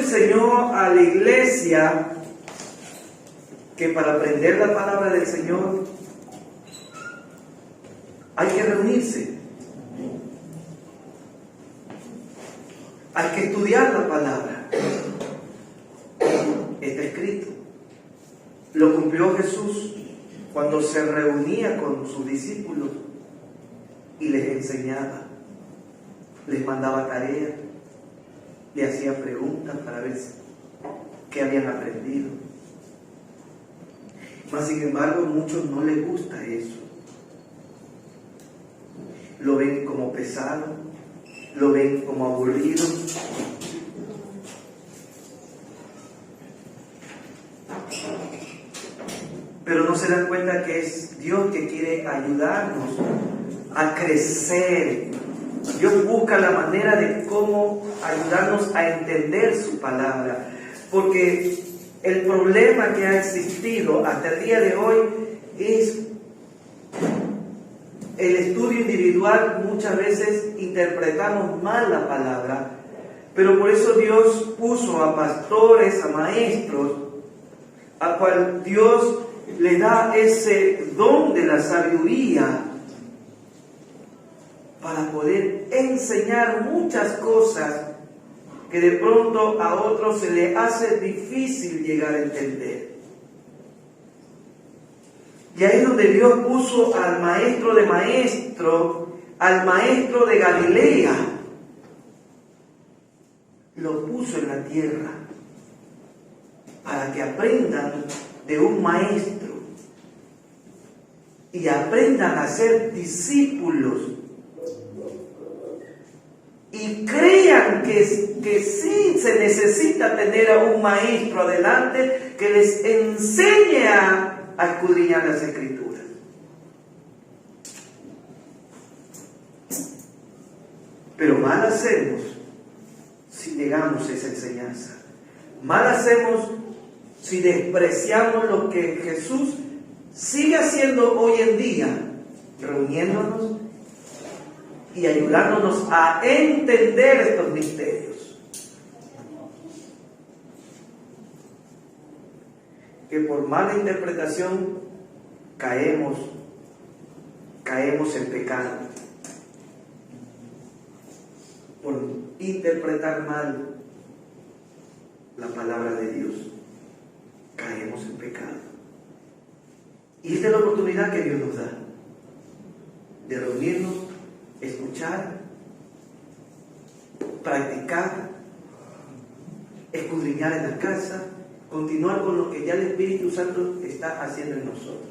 enseñó a la iglesia que para aprender la palabra del Señor hay que reunirse, hay que estudiar la palabra. Está escrito. Lo cumplió Jesús cuando se reunía con sus discípulos y les enseñaba, les mandaba tareas, les hacía preguntas para ver qué habían aprendido. Mas sin embargo, a muchos no les gusta eso. Lo ven como pesado, lo ven como aburrido. Pero no se dan cuenta que es Dios que quiere ayudarnos a crecer. Dios busca la manera de cómo ayudarnos a entender su palabra. Porque el problema que ha existido hasta el día de hoy es el estudio individual. Muchas veces interpretamos mal la palabra, pero por eso Dios puso a pastores, a maestros, a cual Dios le da ese don de la sabiduría para poder enseñar muchas cosas que de pronto a otros se le hace difícil llegar a entender. Y ahí es donde Dios puso al maestro de maestros, al maestro de Galilea, lo puso en la tierra para que aprendan de un maestro y aprendan a ser discípulos y crean que sí se necesita tener a un maestro adelante que les enseñe a escudriñar las Escrituras. Pero mal hacemos si negamos esa enseñanza. Mal hacemos si despreciamos lo que Jesús sigue haciendo hoy en día, reuniéndonos y ayudándonos a entender estos misterios. Que por mala interpretación caemos en pecado. Por interpretar mal la palabra de Dios, caemos en pecado. Y esta es la oportunidad que Dios nos da de reunirnos, escuchar, practicar, escudriñar en la casa, continuar con lo que ya el Espíritu Santo está haciendo en nosotros.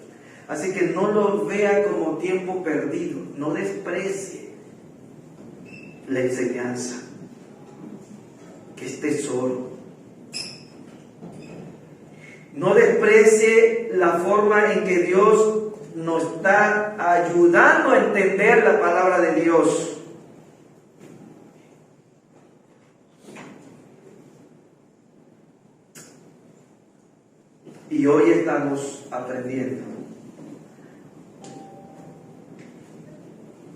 Así que no lo vea como tiempo perdido, no desprecie la enseñanza, que es tesoro. No desprecie la forma en que Dios nos está ayudando a entender la palabra de Dios. Y hoy estamos aprendiendo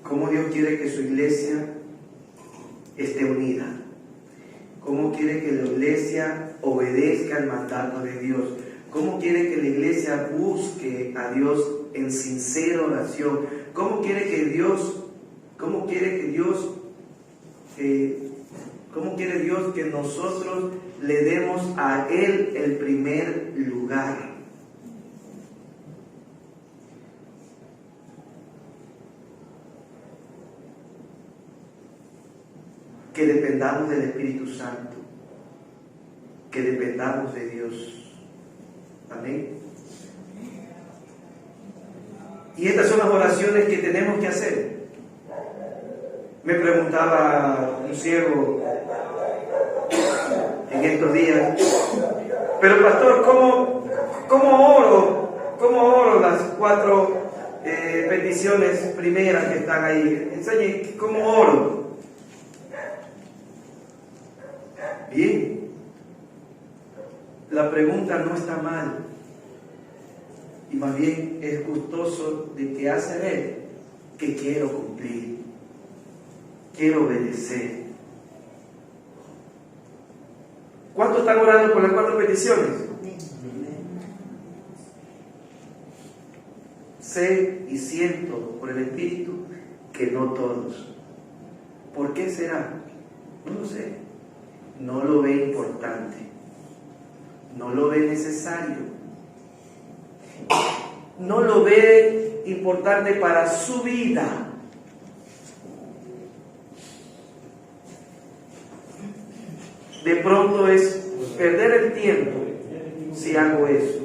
cómo Dios quiere que su iglesia esté unida, cómo quiere que la iglesia obedezca el mandato de Dios, cómo quiere que la iglesia busque a Dios en sincera oración, cómo quiere Dios que nosotros le demos a Él el primer lugar. Que dependamos del Espíritu Santo, que dependamos de Dios. Amén. Y estas son las oraciones que tenemos que hacer. Me preguntaba un ciego en estos días, pero pastor, ¿cómo oro las 4 peticiones primeras que están ahí? Enseñe cómo oro. Bien, la pregunta no está mal, y más bien es gustoso de que hace ver que quiero cumplir, quiero obedecer. ¿Cuántos están orando por las 4 peticiones? Sé y siento por el Espíritu que no todos. ¿Por qué será? No lo sé. No lo ve importante. No lo ve necesario. No lo ve importante para su vida. De pronto es perder el tiempo si hago eso.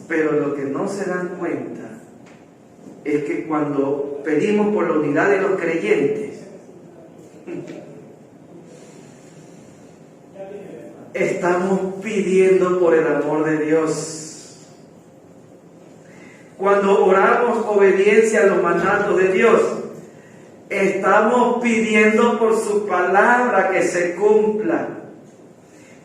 Pero lo que no se dan cuenta es que cuando pedimos por la unidad de los creyentes, estamos pidiendo por el amor de Dios. Cuando oramos obediencia a los mandatos de Dios, estamos pidiendo por su palabra que se cumpla.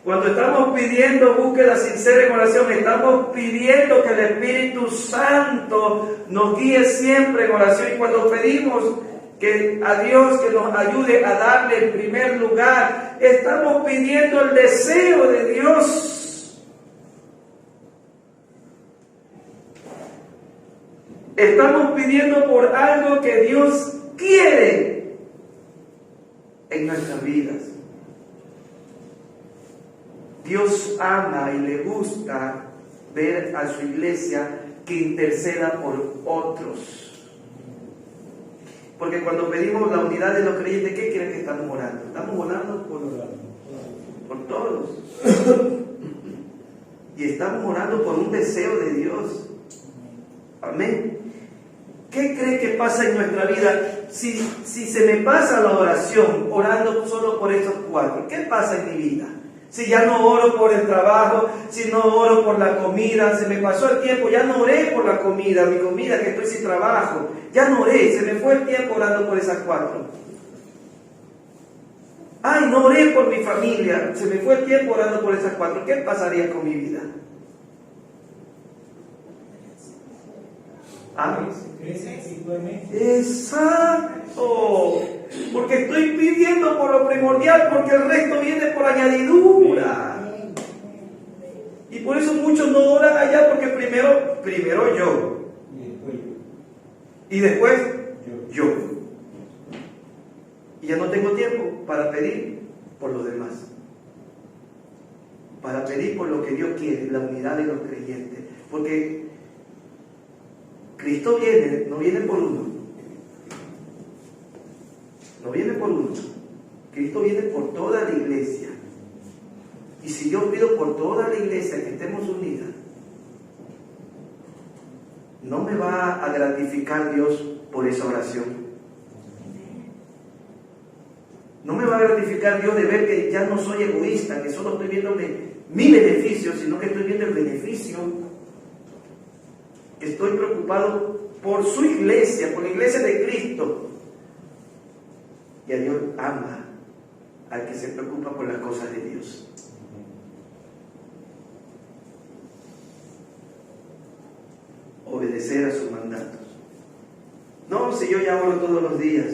Cuando estamos pidiendo búsqueda sincera en oración, estamos pidiendo que el Espíritu Santo nos guíe siempre en oración. Y cuando pedimos que a Dios que nos ayude a darle el primer lugar, estamos pidiendo el deseo de Dios. Estamos pidiendo por algo que Dios quiere en nuestras vidas. Dios ama y le gusta ver a su iglesia que interceda por otros. Porque cuando pedimos la unidad de los creyentes, ¿qué quieren que estamos orando? Estamos orando por todos. Y estamos orando por un deseo de Dios. Amén. ¿Qué cree que pasa en nuestra vida si se me pasa la oración orando solo por esos 4? ¿Qué pasa en mi vida? Si ya no oro por el trabajo, si no oro por la comida, se me pasó el tiempo, ya no oré por la comida, mi comida que estoy sin trabajo, ya no oré, se me fue el tiempo orando por esas 4. Ay, no oré por mi familia, se me fue el tiempo orando por esas 4. ¿Qué pasaría con mi vida? ¿Ah? Exacto. Porque estoy pidiendo por lo primordial, porque el resto viene por añadidura. Y por eso muchos no oran allá, porque primero yo. Y después yo. Y ya no tengo tiempo para pedir por los demás. Para pedir por lo que Dios quiere, la unidad de los creyentes. Porque Cristo viene, no viene por uno. No viene por uno. Cristo viene por toda la iglesia. Y si yo pido por toda la iglesia que estemos unidas, no me va a gratificar Dios por esa oración. No me va a gratificar Dios de ver que ya no soy egoísta, que solo estoy viendo mi beneficio, sino que estoy viendo el beneficio. Que estoy preocupado por su iglesia, por la iglesia de Cristo. Y a Dios ama al que se preocupa por las cosas de Dios. Obedecer a sus mandatos. No, si yo ya oro todos los días,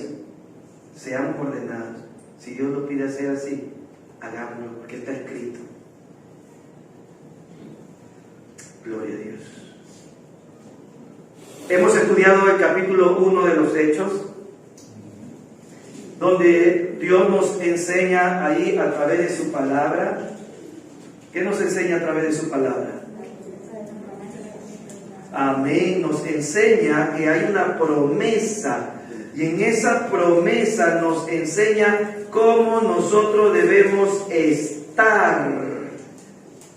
seamos ordenados. Si Dios lo pide hacer así, hagámoslo, porque está escrito. Gloria a Dios. Hemos estudiado el capítulo 1 de los Hechos, donde Dios nos enseña ahí a través de su palabra. ¿Qué nos enseña a través de su palabra? Amén. Nos enseña que hay una promesa, y en esa promesa nos enseña cómo nosotros debemos estar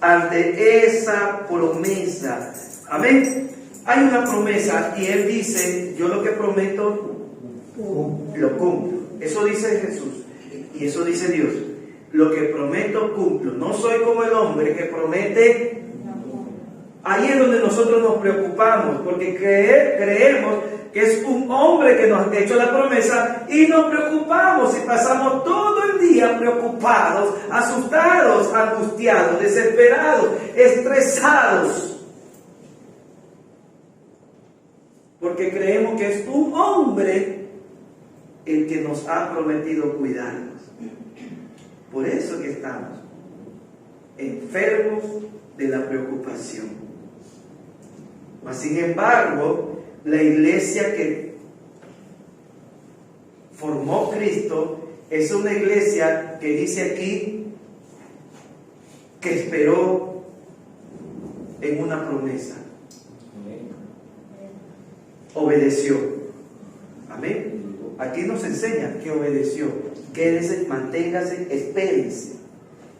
ante esa promesa. Amén. Hay una promesa y Él dice: yo lo que prometo lo cumplo. Eso dice Jesús y eso dice Dios. Lo que prometo cumplo. No soy como el hombre que promete. Ahí es donde nosotros nos preocupamos, porque creemos que es un hombre que nos ha hecho la promesa y nos preocupamos y pasamos todo el día preocupados, asustados, angustiados, desesperados, estresados, porque creemos que es un hombre el que nos ha prometido cuidarnos. Por eso que estamos enfermos de la preocupación. Mas sin embargo, la iglesia que formó Cristo es una iglesia que dice aquí que esperó en una promesa. Obedeció. Amén. Aquí nos enseña que obedeció. Quédese, manténgase, espérense.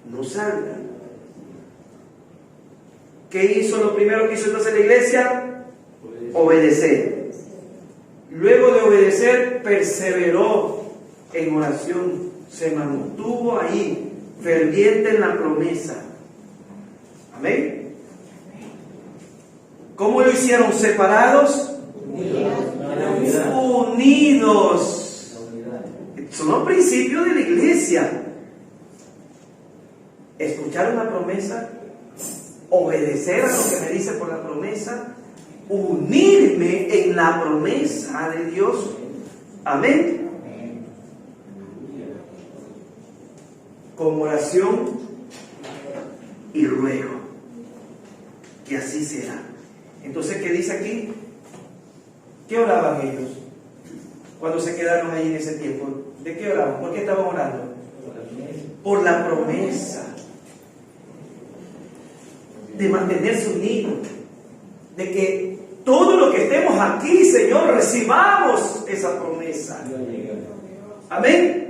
No salgan. ¿Qué hizo? Lo primero que hizo entonces la iglesia, obedecer. Luego de obedecer, perseveró en oración, se mantuvo ahí, ferviente en la promesa. Amén. ¿Cómo lo hicieron? ¿Separados? Unidos. Son los principios de la iglesia. Escuchar una promesa, obedecer a lo que me dice por la promesa, unirme en la promesa de Dios. Amén. Con oración y ruego. Que así será. Entonces, ¿qué dice aquí? ¿Qué oraban ellos cuando se quedaron ahí en ese tiempo? ¿De qué oraban? ¿Por qué estaban orando? Por la promesa. De mantenerse unidos, de que todo lo que estemos aquí, Señor, recibamos esa promesa. Amén.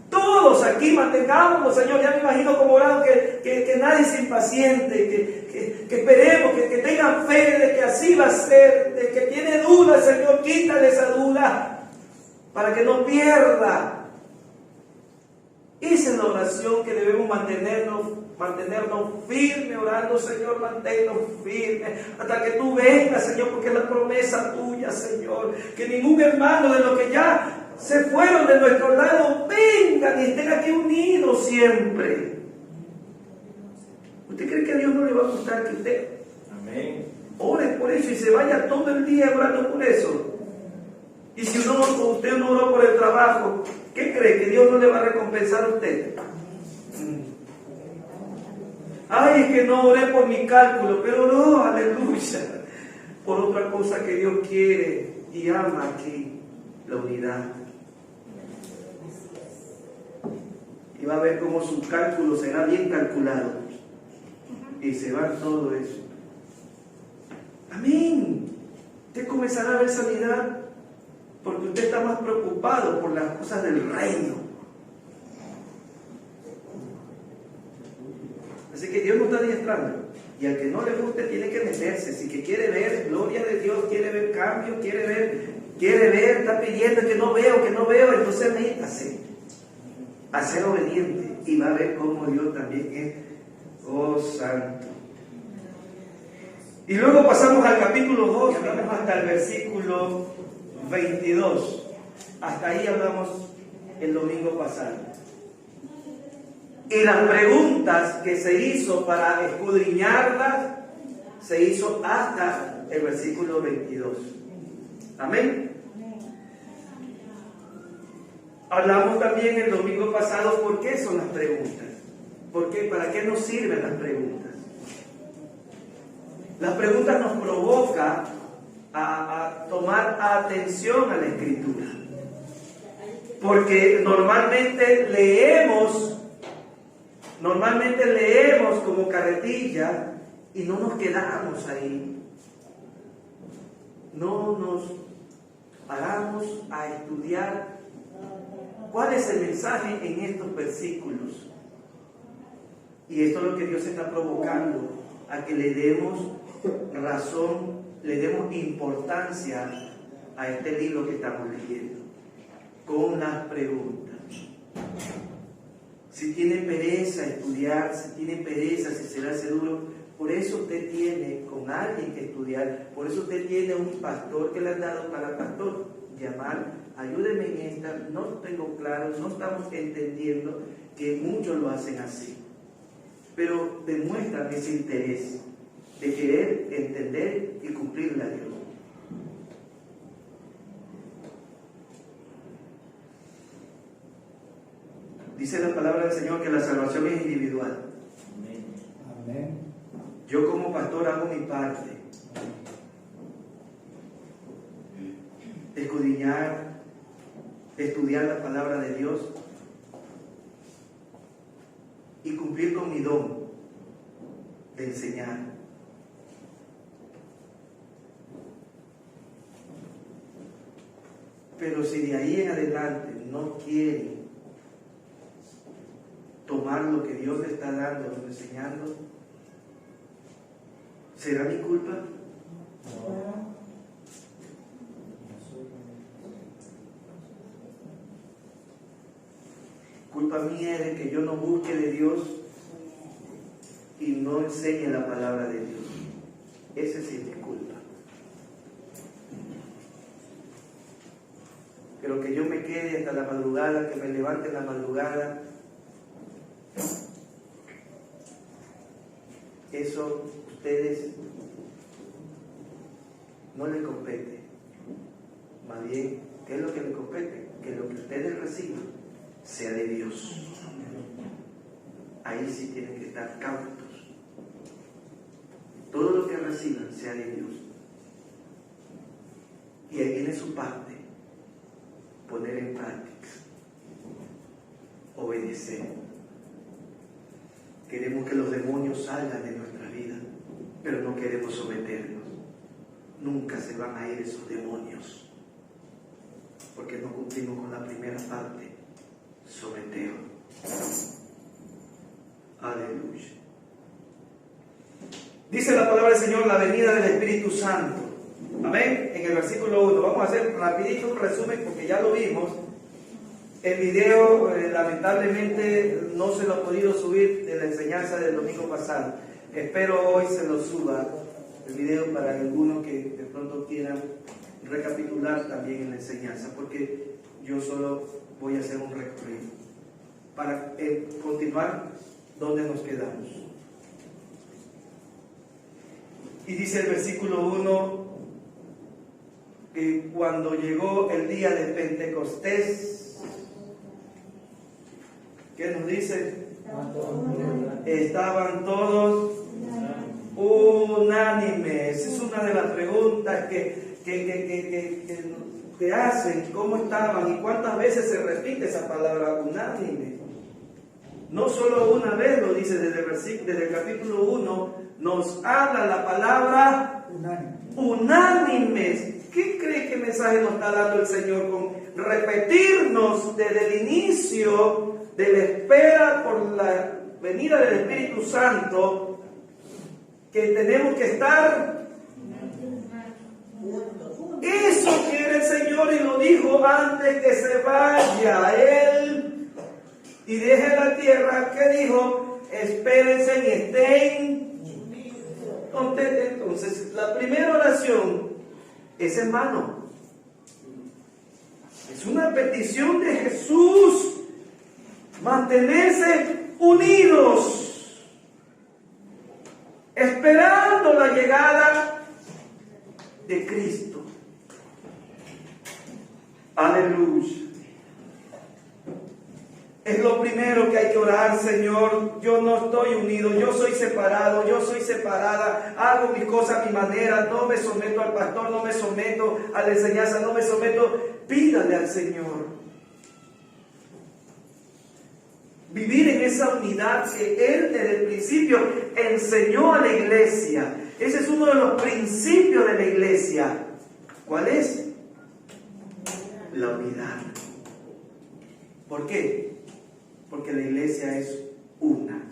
Todos aquí mantengamos, Señor. Ya me imagino como orando que nadie se impaciente, que esperemos, que tengan fe de que así va a ser, de que tiene dudas, Señor, quítale esa duda para que no pierda. Esa es la oración que debemos mantenernos firmes, orando, Señor, manténnos firmes hasta que tú vengas, Señor, porque es la promesa tuya, Señor, que ningún hermano de los que ya se fueron de nuestro lado vengan y estén aquí unidos siempre. ¿Usted cree que a Dios no le va a gustar que usted ore por eso y se vaya todo el día orando por eso? Y si usted no oró por el trabajo, ¿qué cree? ¿Que Dios no le va a recompensar a usted? Ay, es que no oré por mi cálculo, pero no, aleluya, por otra cosa que Dios quiere y ama aquí, la unidad. Y va a ver cómo su cálculo será bien calculado y se va todo eso. Amén. Usted comenzará a ver sanidad porque usted está más preocupado por las cosas del reino. Así que Dios nos está adiestrando. Y al que no le guste tiene que meterse. Si que quiere ver gloria de Dios, quiere ver cambio, quiere ver, está pidiendo que no veo, entonces métase a ser obediente. Y va a ver cómo Dios también es, oh santo. Y luego pasamos al capítulo 2, vamos hasta el versículo 22. Hasta ahí hablamos el domingo pasado. Y las preguntas que se hizo para escudriñarlas, se hizo hasta el versículo 22. Amén. Hablamos también el domingo pasado por qué son las preguntas. ¿Para qué nos sirven las preguntas? Las preguntas nos provocan a tomar atención a la Escritura. Porque normalmente leemos como carretilla y no nos quedamos ahí. No nos paramos a estudiar cuál es el mensaje en estos versículos. Y esto es lo que Dios está provocando, a que le demos razón, le demos importancia a este libro que estamos leyendo, con las preguntas. Si tiene pereza a estudiar, si tiene pereza, si se le hace duro, por eso usted tiene con alguien que estudiar, por eso usted tiene un pastor que le han dado para pastor, llamar, ayúdeme en esta, no tengo claro, no estamos entendiendo, que muchos lo hacen así. Pero demuestran ese interés de querer entender y cumplirle a Dios. Dice la palabra del Señor que la salvación es individual. Amén. Yo como pastor hago mi parte. Escudriñar, estudiar la palabra de Dios y cumplir con mi don de enseñar. Pero si de ahí en adelante no quieren tomar lo que Dios le está dando, enseñando, ¿será mi culpa? Culpa mía es de que yo no busque de Dios y no enseñe la palabra de Dios. Esa sí es mi culpa. Pero que yo me quede hasta la madrugada, que me levante en la madrugada, eso ustedes no les compete. Más bien, ¿qué es lo que les compete? Que lo que ustedes reciban sea de Dios. Ahí sí tienen que estar cautos. Todo lo que reciban sea de Dios. Y ahí viene su parte. Poner en práctica. Obedecer. Queremos que los demonios salgan de nuestra vida, pero no queremos someternos. Nunca se van a ir esos demonios, porque no cumplimos con la primera parte. Someter. Aleluya. Dice la palabra del Señor, la venida del Espíritu Santo. Amén. En el versículo 1. Vamos a hacer rapidito un resumen porque ya lo vimos. El video lamentablemente no se lo he podido subir de la enseñanza del domingo pasado. Espero hoy se lo suba el video para algunos que de pronto quieran recapitular también en la enseñanza, porque yo solo voy a hacer un recorrido para continuar donde nos quedamos. Y dice el versículo 1 que cuando llegó el día de Pentecostés, ¿qué nos dice? Estaban todos unánimes. Es una de las preguntas que hacen, ¿cómo estaban? ¿Y cuántas veces se repite esa palabra unánime? No solo una vez lo dice desde el capítulo 1, nos habla la palabra unánimes. ¿Qué cree que mensaje nos está dando el Señor con repetirnos desde el inicio de la espera por la venida del Espíritu Santo, que tenemos que estar? Eso quiere el Señor y lo dijo antes que se vaya Él y deje la tierra. ¿Qué dijo? Espérense y estén. Entonces, la primera oración es hermano. Es una petición de Jesús. Mantenerse unidos, esperando la llegada de Cristo. Aleluya. Es lo primero que hay que orar, Señor. Yo no estoy unido, yo soy separado, yo soy separada, hago mis cosas a mi manera, no me someto al pastor, no me someto a la enseñanza, no me someto. Pídale al Señor vivir en esa unidad que Él desde el principio enseñó a la iglesia. Ese es uno de los principios de la iglesia. ¿Cuál es? La unidad. ¿Por qué? Porque la iglesia es una.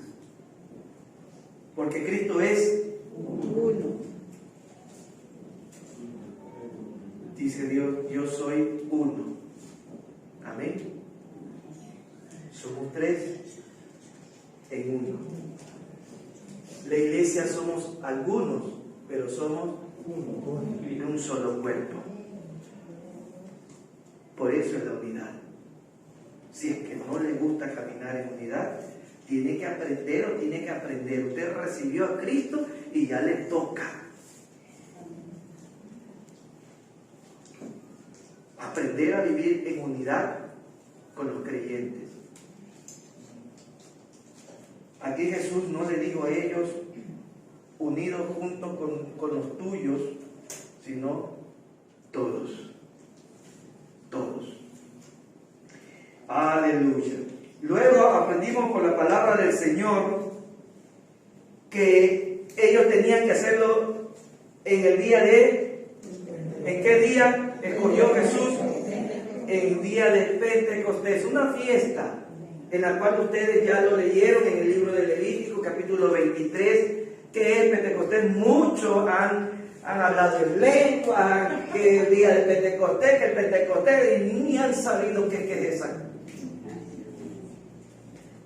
Porque Cristo es uno. Dice Dios, yo soy uno. Amén. Somos tres en uno. La iglesia somos algunos, pero somos de un solo cuerpo. Por eso es la unidad. Si es que no le gusta caminar en unidad, tiene que aprender o tiene que aprender. Usted recibió a Cristo y ya le toca aprender a vivir en unidad con los creyentes. Aquí Jesús no le dijo a ellos, unidos junto con los tuyos, sino todos. Todos. Aleluya. Luego aprendimos por la palabra del Señor que ellos tenían que hacerlo en el día de... ¿En qué día escogió Jesús? En el día de Pentecostés, una fiesta en la cual ustedes ya lo leyeron en el libro de Levítico, capítulo 23, que es Pentecostés. Muchos han hablado en lengua, que el día de Pentecostés, que el Pentecostés, y ni han sabido qué es esa.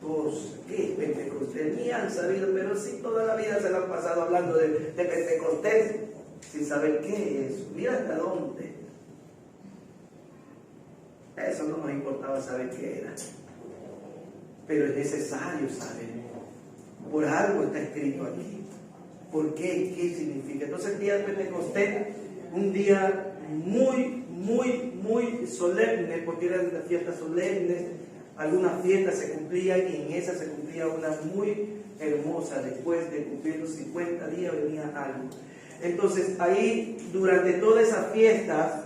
Pues, ¿qué es Pentecostés? Ni han sabido, pero sí toda la vida se la han pasado hablando de Pentecostés, sin saber qué es. Mira hasta dónde. Eso no nos importaba saber qué era. Pero es necesario saber. Por algo está escrito aquí. ¿Por qué? ¿Qué significa? Entonces el día de Pentecostés, un día muy solemne, porque eran las fiestas solemnes. Algunas fiestas se cumplían y en esas se cumplía una muy hermosa. Después de cumplir los 50 días venía algo. Entonces ahí durante todas esas fiestas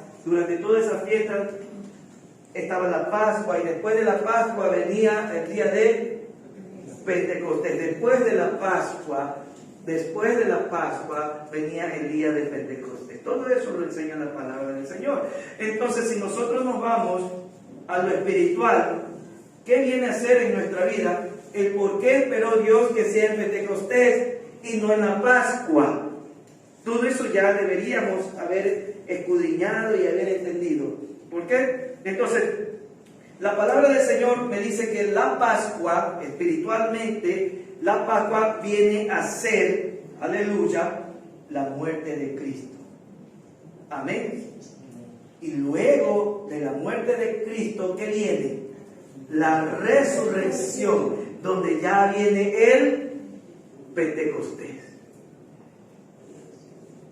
estaba la Pascua, y después de la Pascua venía el día de Pentecostés. Después de la Pascua venía el día de Pentecostés. Todo eso lo enseña la palabra del Señor. Entonces, si nosotros nos vamos a lo espiritual, ¿qué viene a ser en nuestra vida? El por qué esperó Dios que sea en Pentecostés y no en la Pascua. Todo eso ya deberíamos haber escudriñado y haber entendido. ¿Por qué? Entonces, la palabra del Señor me dice que la Pascua, espiritualmente, la Pascua viene a ser, aleluya, la muerte de Cristo. Amén. Y luego de la muerte de Cristo, ¿qué viene? La resurrección, donde ya viene el Pentecostés.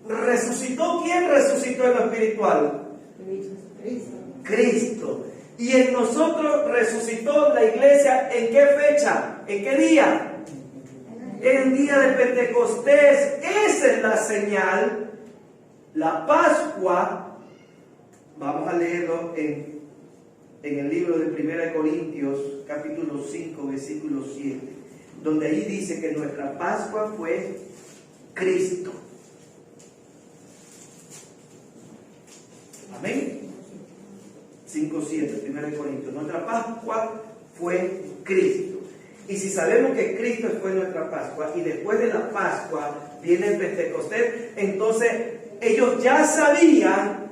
¿Resucitó quién? Resucitó en lo espiritual. Cristo. Y en nosotros resucitó la iglesia. ¿En qué fecha? ¿En qué día? El día de Pentecostés. Esa es la señal. La Pascua, vamos a leerlo en el libro de 1 Corintios, capítulo 5, versículo 7, donde ahí dice que nuestra Pascua fue Cristo. Amén. 5:7, 1 Corintios. Nuestra Pascua fue Cristo. Y si sabemos que Cristo fue nuestra Pascua, y después de la Pascua viene el Pentecostés, entonces ellos ya sabían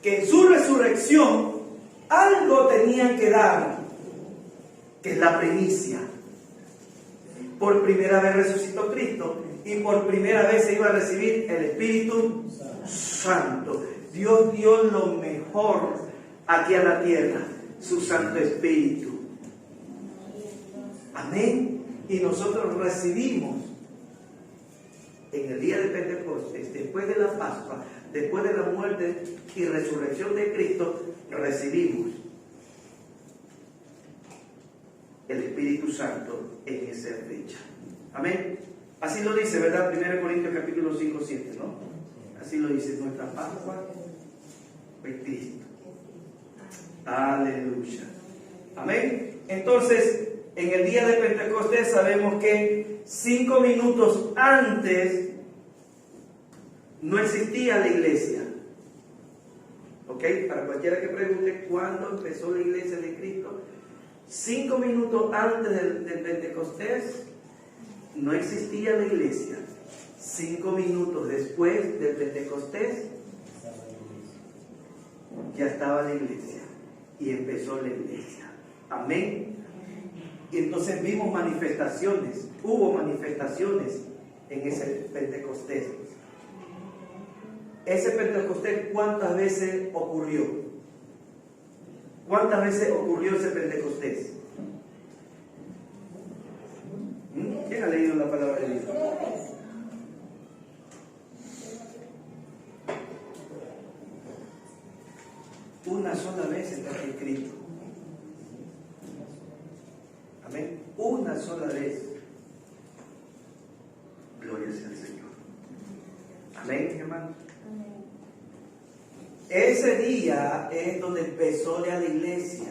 que en su resurrección algo tenían que dar, que es la primicia. Por primera vez resucitó Cristo, y por primera vez se iba a recibir el Espíritu Santo. Dios dio lo mejor aquí a la tierra, su Santo Espíritu. Amén. Y nosotros recibimos en el día de Pentecostés, después de la Pascua, después de la muerte y resurrección de Cristo, recibimos el Espíritu Santo en esa fecha. Amén. Así lo dice, ¿verdad? 1 Corintios capítulo 5:7, ¿no? Así lo dice, nuestra Pascua fue Cristo. Aleluya. Amén. Entonces, en el día de Pentecostés sabemos que 5 minutos antes no existía la iglesia. ¿Ok? Para cualquiera que pregunte cuándo empezó la iglesia de Cristo, 5 minutos antes del Pentecostés no existía la iglesia. 5 minutos después del Pentecostés ya estaba la iglesia y empezó la iglesia. Amén. Y entonces vimos manifestaciones, hubo manifestaciones en ese Pentecostés. Ese Pentecostés, ¿cuántas veces ocurrió? ¿Cuántas veces ocurrió ese Pentecostés? ¿Quién ha leído la palabra de Dios? Una sola vez está escrito. Amén. Una sola vez. hermanos. Ese día es donde empezó ya la iglesia.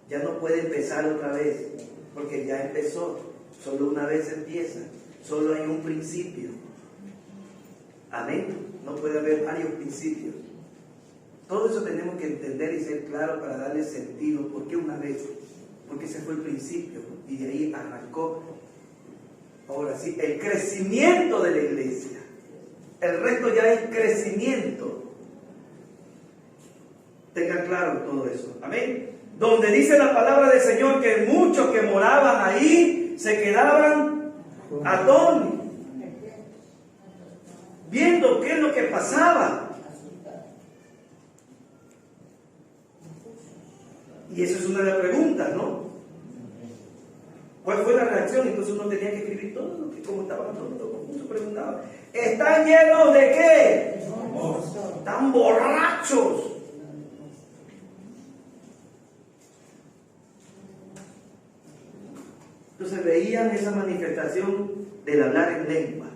Ya no puede empezar otra vez, porque ya empezó. Solo una vez empieza. Solo hay un principio. Amén. No puede haber varios principios. Todo eso tenemos que entender y ser claros para darle sentido. ¿Por qué una vez? Porque ese fue el principio y de ahí arrancó, ahora sí, el crecimiento de la iglesia. El resto ya es crecimiento. Tengan claro todo eso. Amén. Donde dice la palabra del Señor que muchos que moraban ahí se quedaban atónitos, viendo qué es lo que pasaba. Y eso es una de las preguntas, ¿no? ¿Cuál fue la reacción? Entonces uno tenía que escribir todo lo que, como estaban todos confusos, preguntaban. ¿Están llenos de qué? Están borrachos. Entonces veían esa manifestación del hablar en lengua,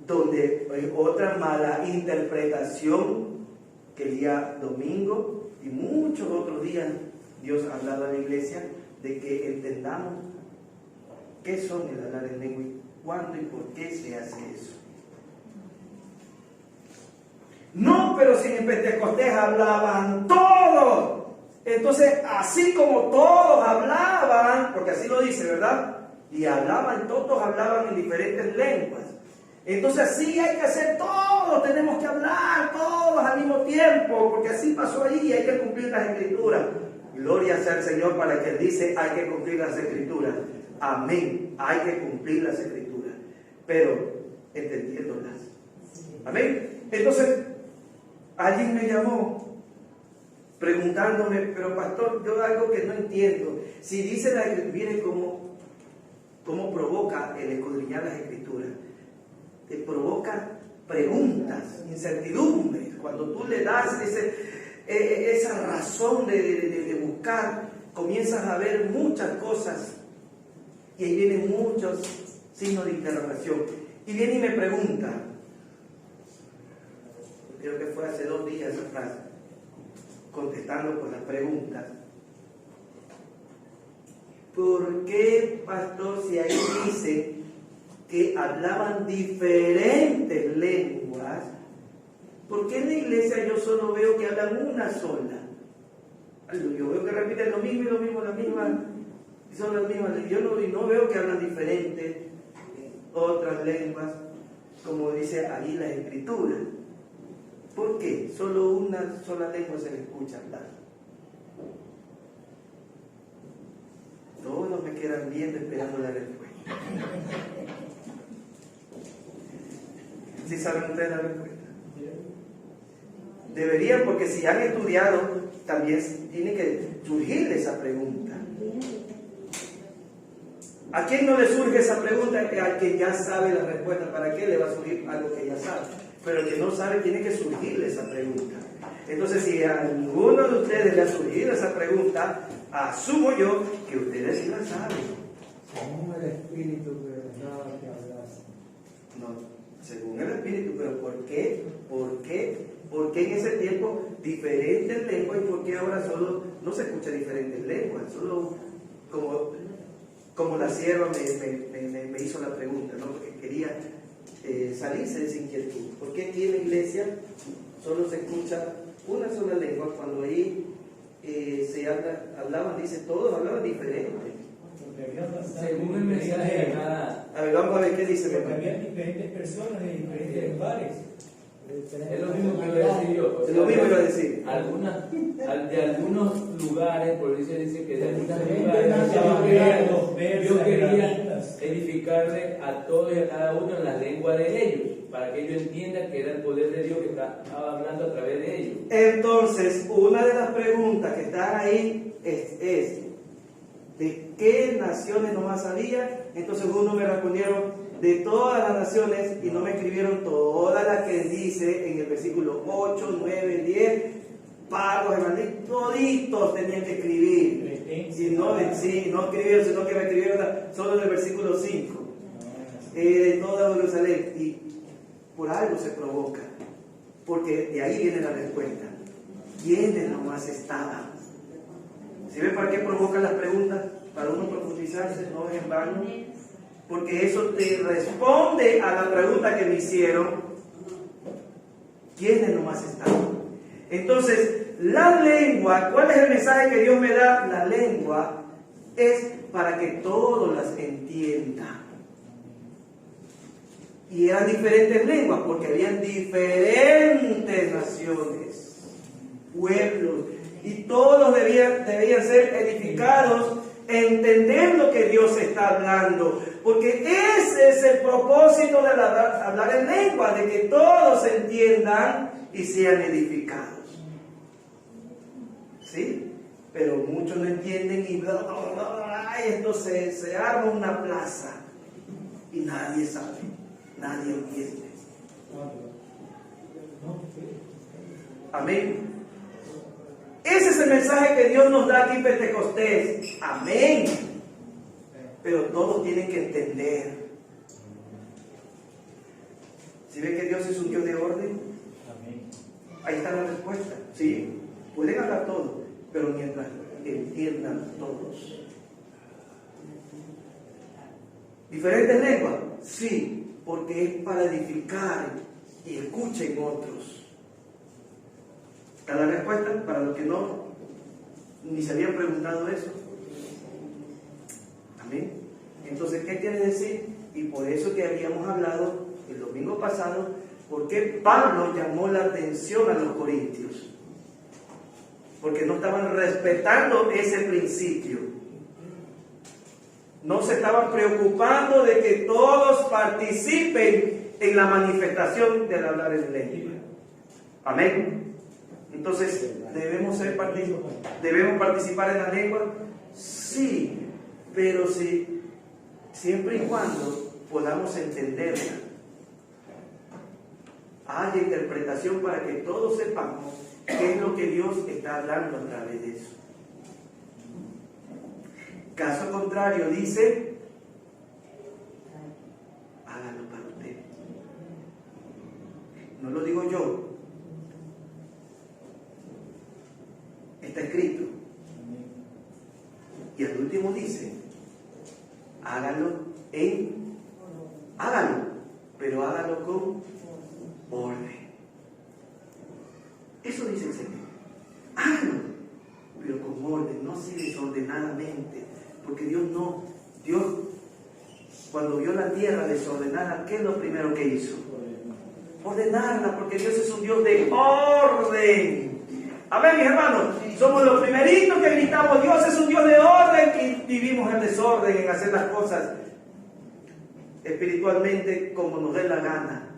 donde hay otra mala interpretación que el día domingo y muchos otros días Dios ha hablado a la iglesia de que entendamos qué son el hablar en lengua y cuándo y por qué se hace eso. No, pero si en Pentecostés hablaban todos. Entonces, así como todos hablaban, porque así lo dice, ¿verdad? Y hablaban, todos hablaban en diferentes lenguas. Entonces, así hay que hacer todos, tenemos que hablar todos al mismo tiempo, porque así pasó ahí y hay que cumplir las escrituras. Gloria sea al Señor para que Él dice, hay que cumplir las escrituras. Amén, hay que cumplir las escrituras, pero entendiéndolas. Amén. Entonces, alguien me llamó preguntándome, pero pastor, yo algo que no entiendo. Si dice la Escritura, miren cómo provoca el escudriñar las escrituras. Te provoca preguntas, incertidumbres. Cuando tú le das esa razón de buscar, comienzas a ver muchas cosas y ahí vienen muchos signos de interrogación. Y viene y me pregunta, creo que fue hace 2 días atrás, contestando con las preguntas. ¿Por qué, pastor, si ahí dice que hablaban diferentes lenguas, por qué en la iglesia yo solo veo que hablan una sola? Yo veo que repiten lo mismo y lo mismo, la misma, y son las mismas. Yo no veo que hablan diferentes otras lenguas, como dice ahí la Escritura. ¿Por qué? Solo una sola lengua se le escucha hablar. Todos me quedan viendo esperando la respuesta. ¿Sí saben ustedes la respuesta? Deberían, porque si han estudiado, también tiene que surgir esa pregunta. ¿A quién no le surge esa pregunta? Al que ya sabe la respuesta. ¿Para qué le va a surgir algo que ya sabe? Pero el que no sabe tiene que surgirle esa pregunta. Entonces, si a ninguno de ustedes le ha surgido esa pregunta, asumo yo que ustedes sí la saben. Según el Espíritu que nada que hablas. No, según el Espíritu, pero ¿por qué? ¿Por qué? ¿Por qué en ese tiempo diferentes lenguas y por qué ahora solo no se escucha diferentes lenguas? Solo como la sierva me hizo la pregunta, ¿no? Porque quería salirse de esa inquietud. ¿Por qué aquí en la iglesia solo se escucha una sola lengua cuando ahí hablaban, dice, todos hablaban diferente? Según el mensaje de cada... A ver, vamos a ver qué dice. Porque había diferentes personas de diferentes lugares. Es lo mismo que iba a decir yo. Es lo mismo que iba a decir. De algunos lugares, por eso dice que de algunos lugares yo quería edificarle a todos y a cada uno en la lengua de ellos, para que ellos entiendan que era el poder de Dios que estaba hablando a través de ellos. Entonces, una de las preguntas que están ahí es ¿de qué naciones nomás había? Entonces uno me respondieron de todas las naciones y no me escribieron todas las que dice en el versículo 8, 9, 10, pagos, evangelistas, toditos tenían que escribir. Y no escribieron, sino que me escribieron solo en el versículo 5. De toda Jerusalén. por algo se provoca, porque de ahí viene la respuesta. ¿Quiénes nomás estaban? ¿Sí ven para qué provocan las preguntas? Para uno profundizarse, no es en vano. Porque eso te responde a la pregunta que me hicieron. ¿Quiénes nomás estaban? Entonces, la lengua, ¿cuál es el mensaje que Dios me da? La lengua es para que todos las entiendan. Y eran diferentes lenguas, porque habían diferentes naciones, pueblos, y todos debían ser edificados, entender lo que Dios está hablando, porque ese es el propósito de hablar en lengua, de que todos entiendan y sean edificados. ¿Sí? Pero muchos no entienden y esto se arma una plaza y nadie sabe, nadie entiende. Amén. Ese es el mensaje que Dios nos da aquí en Pentecostés. Amén. Pero todos tienen que entender. ¿Sí ven que Dios es un Dios de orden? Amén. Ahí está la respuesta. Sí, pueden hablar todo, pero mientras entiendan todos. ¿Diferentes lenguas? Sí, porque es para edificar y escuchen otros. ¿Está la respuesta? Para los que no, ni se habían preguntado eso. Amén. Entonces, ¿qué quiere decir? Y por eso que habíamos hablado el domingo pasado, ¿por qué Pablo llamó la atención a los corintios? Porque no estaban respetando ese principio. No se estaban preocupando de que todos participen en la manifestación del hablar en lengua. Amén. Entonces, ¿debemos participar en la lengua? Sí, pero sí, siempre y cuando podamos entenderla. Haya interpretación para que todos sepamos qué es lo que Dios está hablando a través de eso. Caso contrario, dice, háganlo para usted. No lo digo yo. Está escrito. Y al último dice, háganlo, pero háganlo con orden. Eso dice el Señor. Háganlo, pero con orden, no así desordenadamente. Porque Dios cuando vio la tierra desordenada, ¿qué es lo primero que hizo? Ordenarla, porque Dios es un Dios de orden. Amén, mis hermanos. Somos los primeritos que gritamos, Dios es un Dios de orden, y vivimos en desorden, en hacer las cosas espiritualmente como nos dé la gana.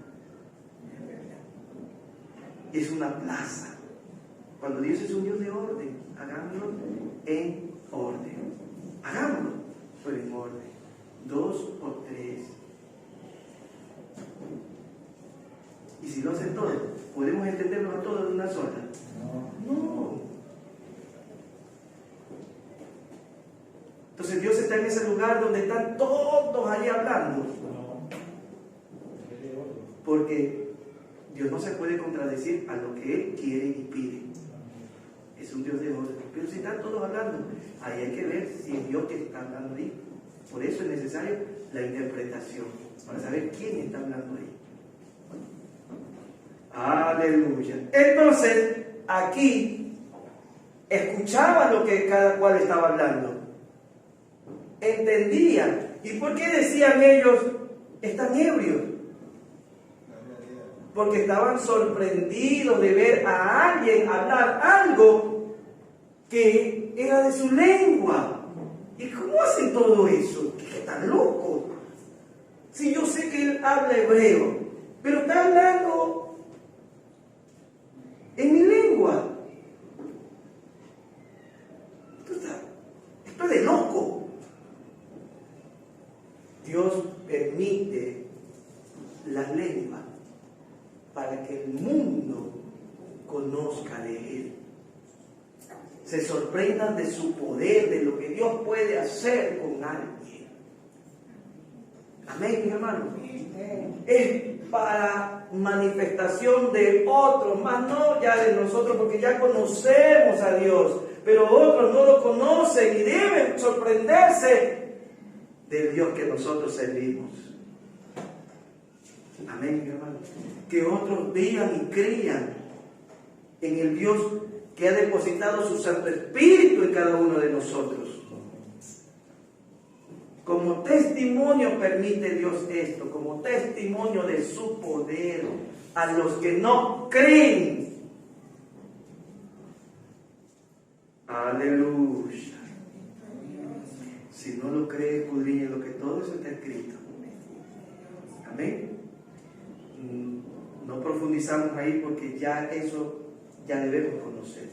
Y es una plaza. Cuando Dios es un Dios de orden, hagámoslo en orden. Hagámoslo, pero en orden. 2 o 3. Y si lo hacen todos, ¿podemos entenderlos a todos de una sola? No. Entonces Dios está en ese lugar donde están todos allí hablando. Porque Dios no se puede contradecir a lo que Él quiere y pide. Es un Dios de orden. Pero si están todos hablando, ahí hay que ver si es Dios que está hablando ahí. Por eso es necesario la interpretación, para saber quién está hablando ahí. Aleluya. Entonces, aquí escuchaban lo que cada cual estaba hablando. Entendían. ¿Y por qué decían ellos, están ebrios? Porque estaban sorprendidos de ver a alguien hablar algo que era de su lengua. ¿Y cómo hacen todo eso? ¿Qué tan loco? Si yo sé que él habla hebreo, pero está hablando en mi lengua. Esto es de loco. Dios permite la lengua para que el mundo conozca de Él. Se sorprendan de su poder, de lo que Dios puede hacer con alguien. Amén, mi hermano. Es para manifestación de otros, más no ya de nosotros, porque ya conocemos a Dios, pero otros no lo conocen y deben sorprenderse del Dios que nosotros servimos. Amén, mi hermano. Que otros vean y crean en el Dios que ha depositado su Santo Espíritu en cada uno de nosotros. Como testimonio permite Dios esto, como testimonio de su poder a los que no creen. Aleluya. Si no lo cree, escudriñe lo que todo eso está escrito. Amén. No profundizamos ahí porque ya eso ya debemos conocer.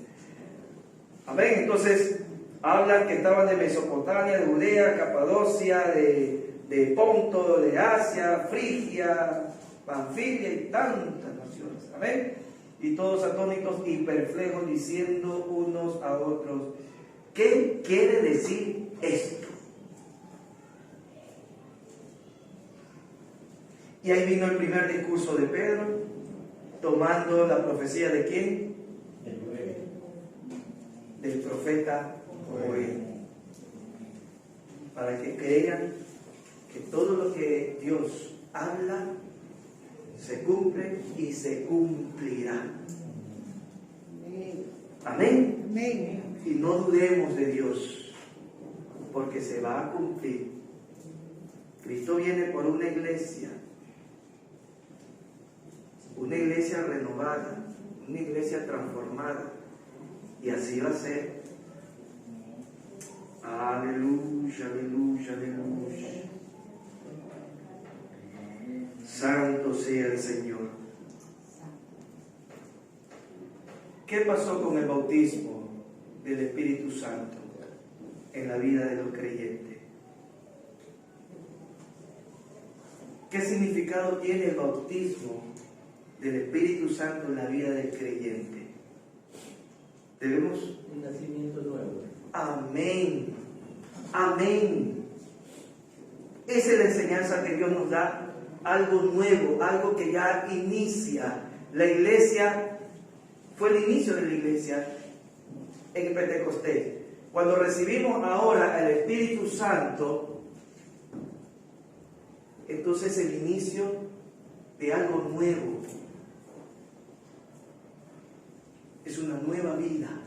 Amén. Entonces hablan que estaban de Mesopotamia, de Judea, Capadocia, de Ponto, de Asia, Frigia, Panfilia y tantas naciones. Amén. Y todos atónitos y perplejos diciendo unos a otros, ¿qué quiere decir esto? Y ahí vino el primer discurso de Pedro, tomando la profecía de ¿quién? Del profeta Joel. Para que crean que todo lo que Dios habla se cumple y se cumplirá. Amén. Amén. Y no dudemos de Dios, porque se va a cumplir. Cristo viene por una iglesia renovada, una iglesia transformada, y así va a ser. Aleluya, aleluya, aleluya. Santo sea el Señor. ¿Qué pasó con el bautismo del Espíritu Santo en la vida de los creyentes? ¿Qué significado tiene el bautismo del Espíritu Santo en la vida del creyente? Debemos Un nacimiento nuevo. Amén. Amén. Esa es la enseñanza que Dios nos da. Algo nuevo, algo que ya inicia. La iglesia, fue el inicio de la iglesia en el Pentecostés. Cuando recibimos ahora el Espíritu Santo, entonces el inicio de algo nuevo. Es una nueva vida.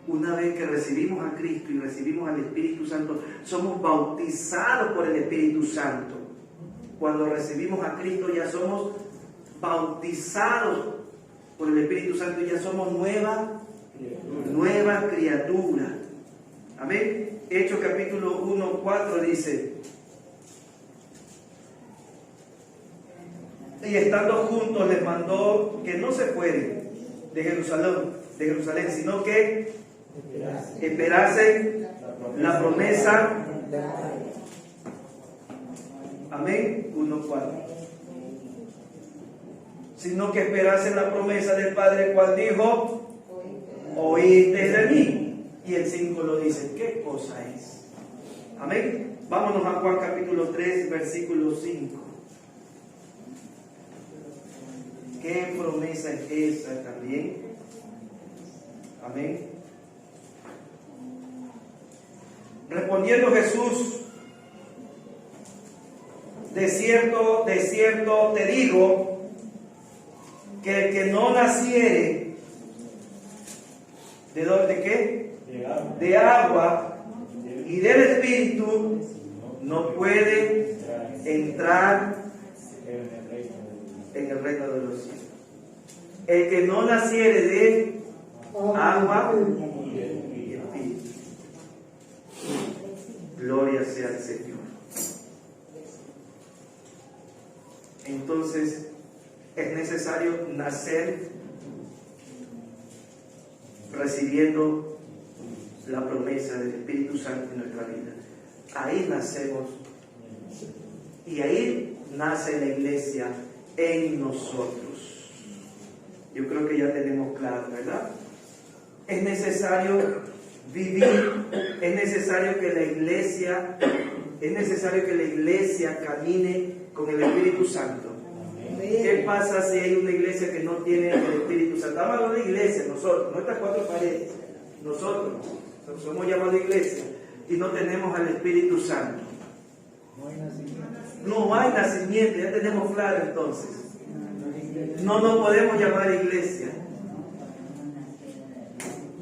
Una vez que recibimos a Cristo y recibimos al Espíritu Santo, somos bautizados por el Espíritu Santo. Cuando recibimos a Cristo ya somos bautizados por el Espíritu Santo y ya somos nueva criatura. Amén. Hechos capítulo 1, 4 dice: y estando juntos les mandó que no se fueren de Jerusalén, sino que esperasen la promesa. Amén. 1:4. Sino que esperasen la promesa del Padre, cual dijo: oíste de mí. Y el 5 lo dice. ¿Qué cosa es? Amén. Vámonos a Juan capítulo 3, versículo 5. ¿Qué promesa es esa también? Amén. Respondiendo Jesús: de cierto te digo, que el que no naciere, ¿de dónde? ¿De qué? De agua y del Espíritu, no puede entrar en el reino de los cielos. El que no naciere de agua y Espíritu. Gloria sea al Señor. Entonces, es necesario nacer recibiendo la promesa del Espíritu Santo en nuestra vida. Ahí nacemos y ahí nace la iglesia en nosotros. Yo creo que ya tenemos claro, ¿verdad? Es necesario vivir, es necesario que la iglesia Es necesario que la iglesia camine con el Espíritu Santo. ¿Qué pasa si hay una iglesia que no tiene el Espíritu Santo? Estamos hablando de iglesia, nosotros, no estas cuatro paredes. Nosotros somos llamados iglesia y no tenemos al Espíritu Santo. No hay nacimiento, ya tenemos claro entonces. No nos podemos llamar iglesia.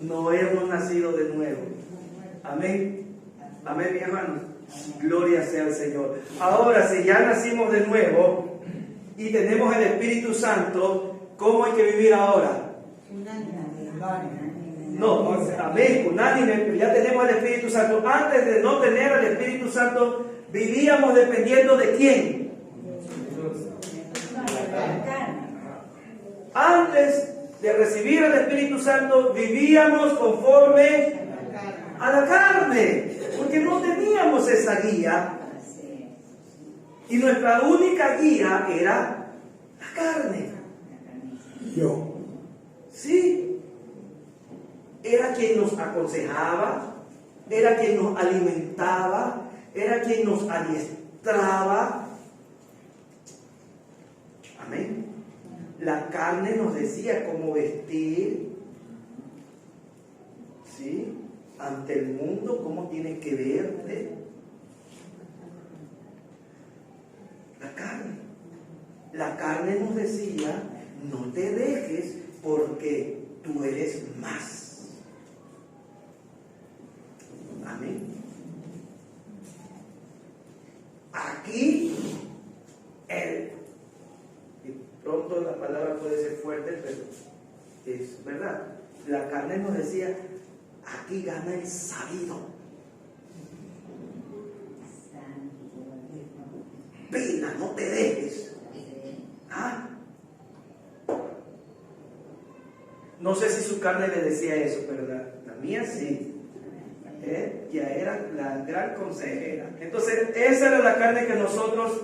No hemos nacido de nuevo. Amén. Amén, mi hermano. Gloria sea al Señor. Ahora, si ya nacimos de nuevo y tenemos el Espíritu Santo, ¿cómo hay que vivir ahora? No, amén, unánime, ya tenemos el Espíritu Santo. Antes de no tener el Espíritu Santo, vivíamos dependiendo de quién. Antes de recibir el Espíritu Santo, vivíamos conforme a la carne, porque no teníamos esa guía. Y nuestra única guía era la carne. Yo. Sí. Era quien nos aconsejaba, era quien nos alimentaba, era quien nos adiestraba. Amén. La carne nos decía cómo vestir, ¿sí? Ante el mundo, cómo tiene que verte. La carne nos decía, no te dejes porque tú eres más. Amén. Aquí, y pronto la palabra puede ser fuerte, pero es verdad. La carne nos decía, aquí gana el sabido. Pena, no te dejes. ¿Ah? No sé si su carne le decía eso, pero la mía sí. Ya era la gran consejera. Entonces, esa era la carne que nosotros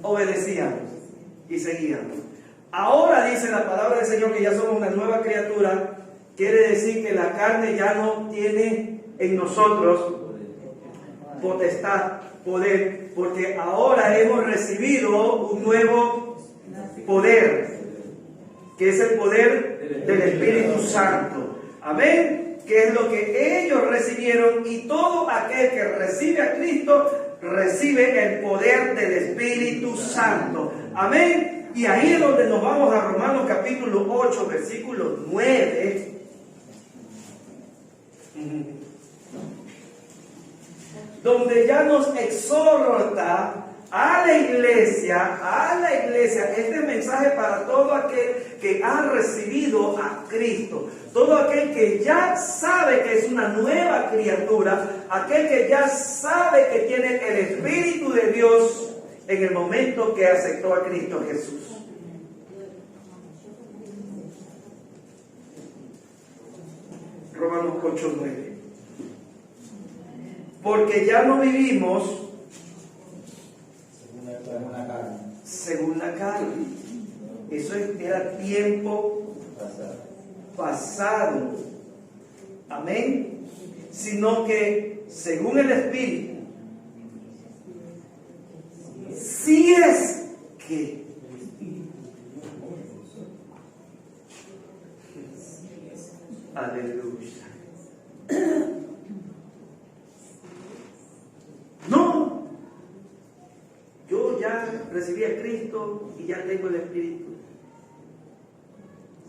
obedecíamos y seguíamos. Ahora dice la palabra del Señor que ya somos una nueva criatura. Quiere decir que la carne ya no tiene en nosotros potestad, poder, porque ahora hemos recibido un nuevo poder, que es el poder del Espíritu Santo. Amén. Que es lo que ellos recibieron, y todo aquel que recibe a Cristo recibe el poder del Espíritu Santo. Amén. Y ahí es donde nos vamos a Romanos capítulo 8, versículo 9. Donde ya nos exhorta a la iglesia, este mensaje para todo aquel que ha recibido a Cristo, todo aquel que ya sabe que es una nueva criatura, aquel que ya sabe que tiene el Espíritu de Dios en el momento que aceptó a Cristo Jesús. Romanos 8:9. Porque ya no vivimos según la carne. Eso era tiempo pasado. Amén. Sino que según el Espíritu. Si es que aleluya. No, yo ya recibí a Cristo y ya tengo el Espíritu.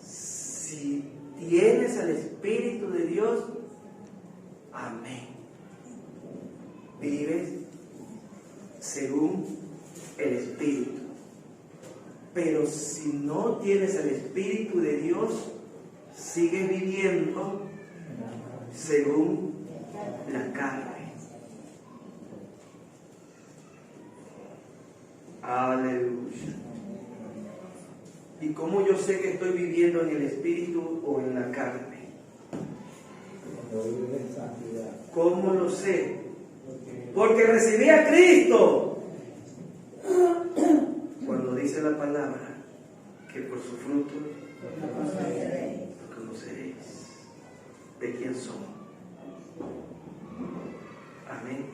Si tienes el Espíritu de Dios, amén. Vives según el Espíritu. Pero si no tienes el Espíritu de Dios, sigues viviendo según la carne. Aleluya. ¿Y cómo yo sé que estoy viviendo en el Espíritu o en la carne? ¿Cómo lo sé? Porque recibí a Cristo. Cuando dice la palabra que por su fruto lo conoceréis de quién somos. Amén.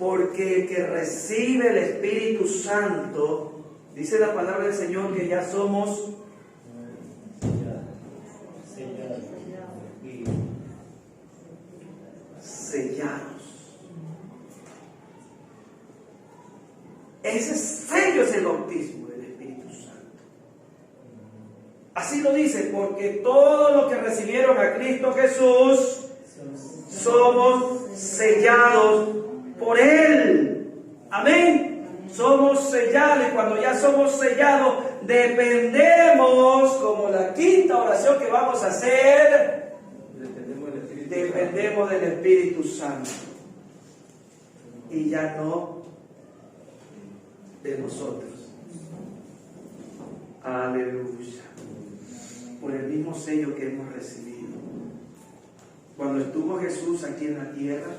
Porque el que recibe el Espíritu Santo, dice la palabra del Señor que ya somos sellados. Ese sello es el bautismo del Espíritu Santo. Así lo dice, porque todos los que recibieron a Cristo Jesús somos sellados por Él. Amén. Somos sellados, y cuando ya somos sellados, dependemos, como la quinta oración que vamos a hacer, dependemos del Espíritu Santo. Y ya no de nosotros. Aleluya. Por el mismo sello que hemos recibido. Cuando estuvo Jesús aquí en la tierra,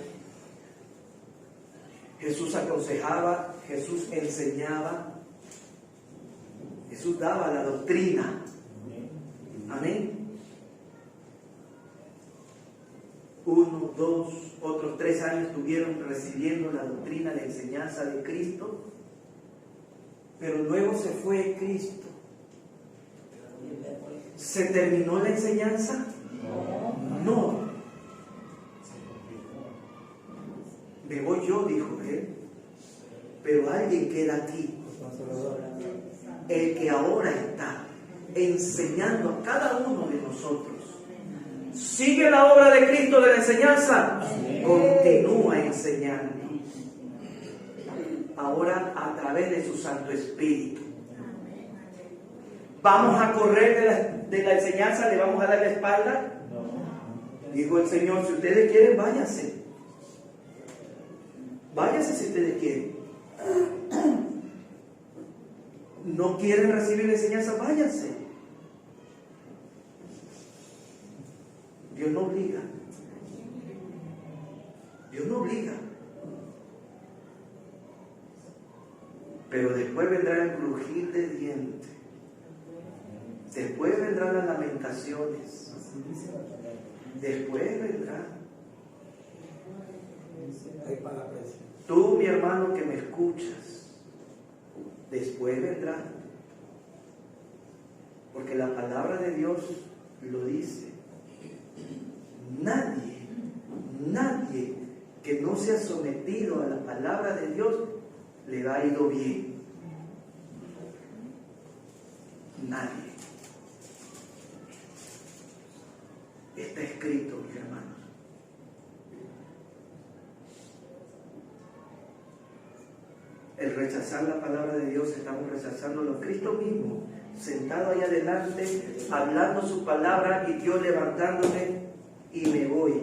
Jesús aconsejaba, Jesús enseñaba, Jesús daba la doctrina. Amén. 1, 2, otros 3 años estuvieron recibiendo la doctrina, la enseñanza de Cristo, pero luego se fue Cristo. ¿Se terminó la enseñanza? No. Me voy yo, dijo él, pero alguien queda aquí, el que ahora está enseñando a cada uno de nosotros. ¿Sigue la obra de Cristo de la enseñanza? Continúa enseñando. Ahora a través de su Santo Espíritu. ¿Vamos a correr de la enseñanza? ¿Le vamos a dar la espalda? Dijo el Señor, si ustedes quieren, váyanse. Váyanse si ustedes quieren. ¿No quieren recibir la enseñanza? Váyanse. Dios no obliga. Dios no obliga. Pero después vendrá el crujir de dientes. Después vendrán las lamentaciones. Después vendrá. Tú, mi hermano, que me escuchas, después vendrá. Porque la palabra de Dios lo dice. Nadie que no se ha sometido a la palabra de Dios le ha ido bien. Nadie. Está escrito, mis hermanos. El rechazar la palabra de Dios, estamos rechazándolo. Cristo mismo, sentado ahí adelante, hablando su palabra y Dios levantándome y me voy.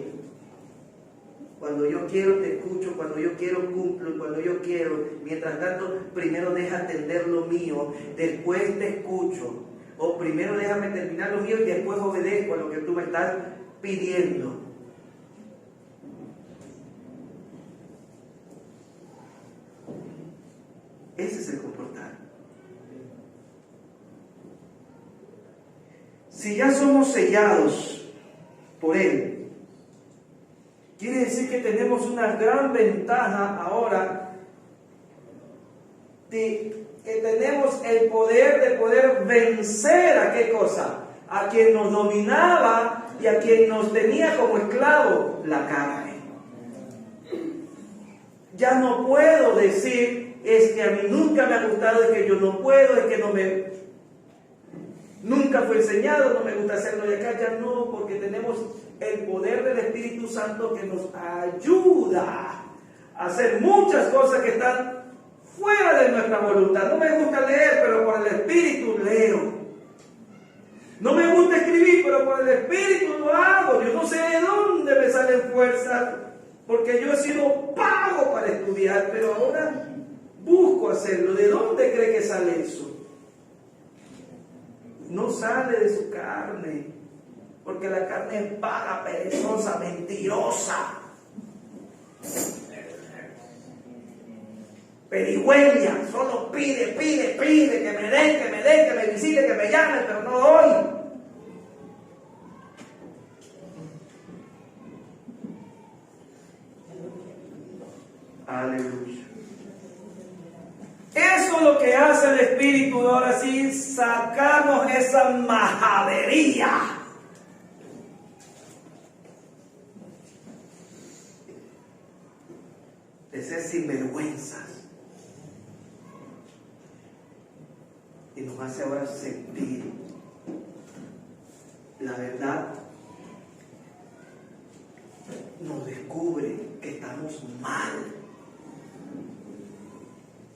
Cuando yo quiero te escucho, cuando yo quiero cumplo, cuando yo quiero. Mientras tanto, primero deja atender lo mío, después te escucho. O primero déjame terminar lo mío y después obedezco a lo que tú me estás pidiendo. Ese es el comportar. Si ya somos sellados por Él, quiere decir que tenemos una gran ventaja ahora de que tenemos el poder de poder vencer a qué cosa, a quien nos dominaba y a quien nos tenía como esclavo, la carne. Ya no puedo decir, es que a mí nunca me ha gustado, es que yo no puedo, es que nunca fue enseñado, no me gusta hacerlo de acá. Ya no, porque tenemos el poder del Espíritu Santo que nos ayuda a hacer muchas cosas que están fuera de nuestra voluntad. No me gusta leer, pero por el Espíritu leo. No me gusta escribir, pero por el Espíritu lo hago. Yo no sé de dónde me salen fuerzas, porque yo he sido pago para estudiar, pero ahora busco hacerlo. ¿De dónde cree que sale eso? No sale de su carne, porque la carne es vaga, perezosa, mentirosa, pedigüeña, solo pide, que me den, que me visite, que me llamen, pero no doy. Aleluya. Eso es lo que hace el Espíritu, ahora sí, sacarnos esa majadería. De ser sinvergüenzas. Y nos hace ahora sentir la verdad. Nos descubre que estamos mal.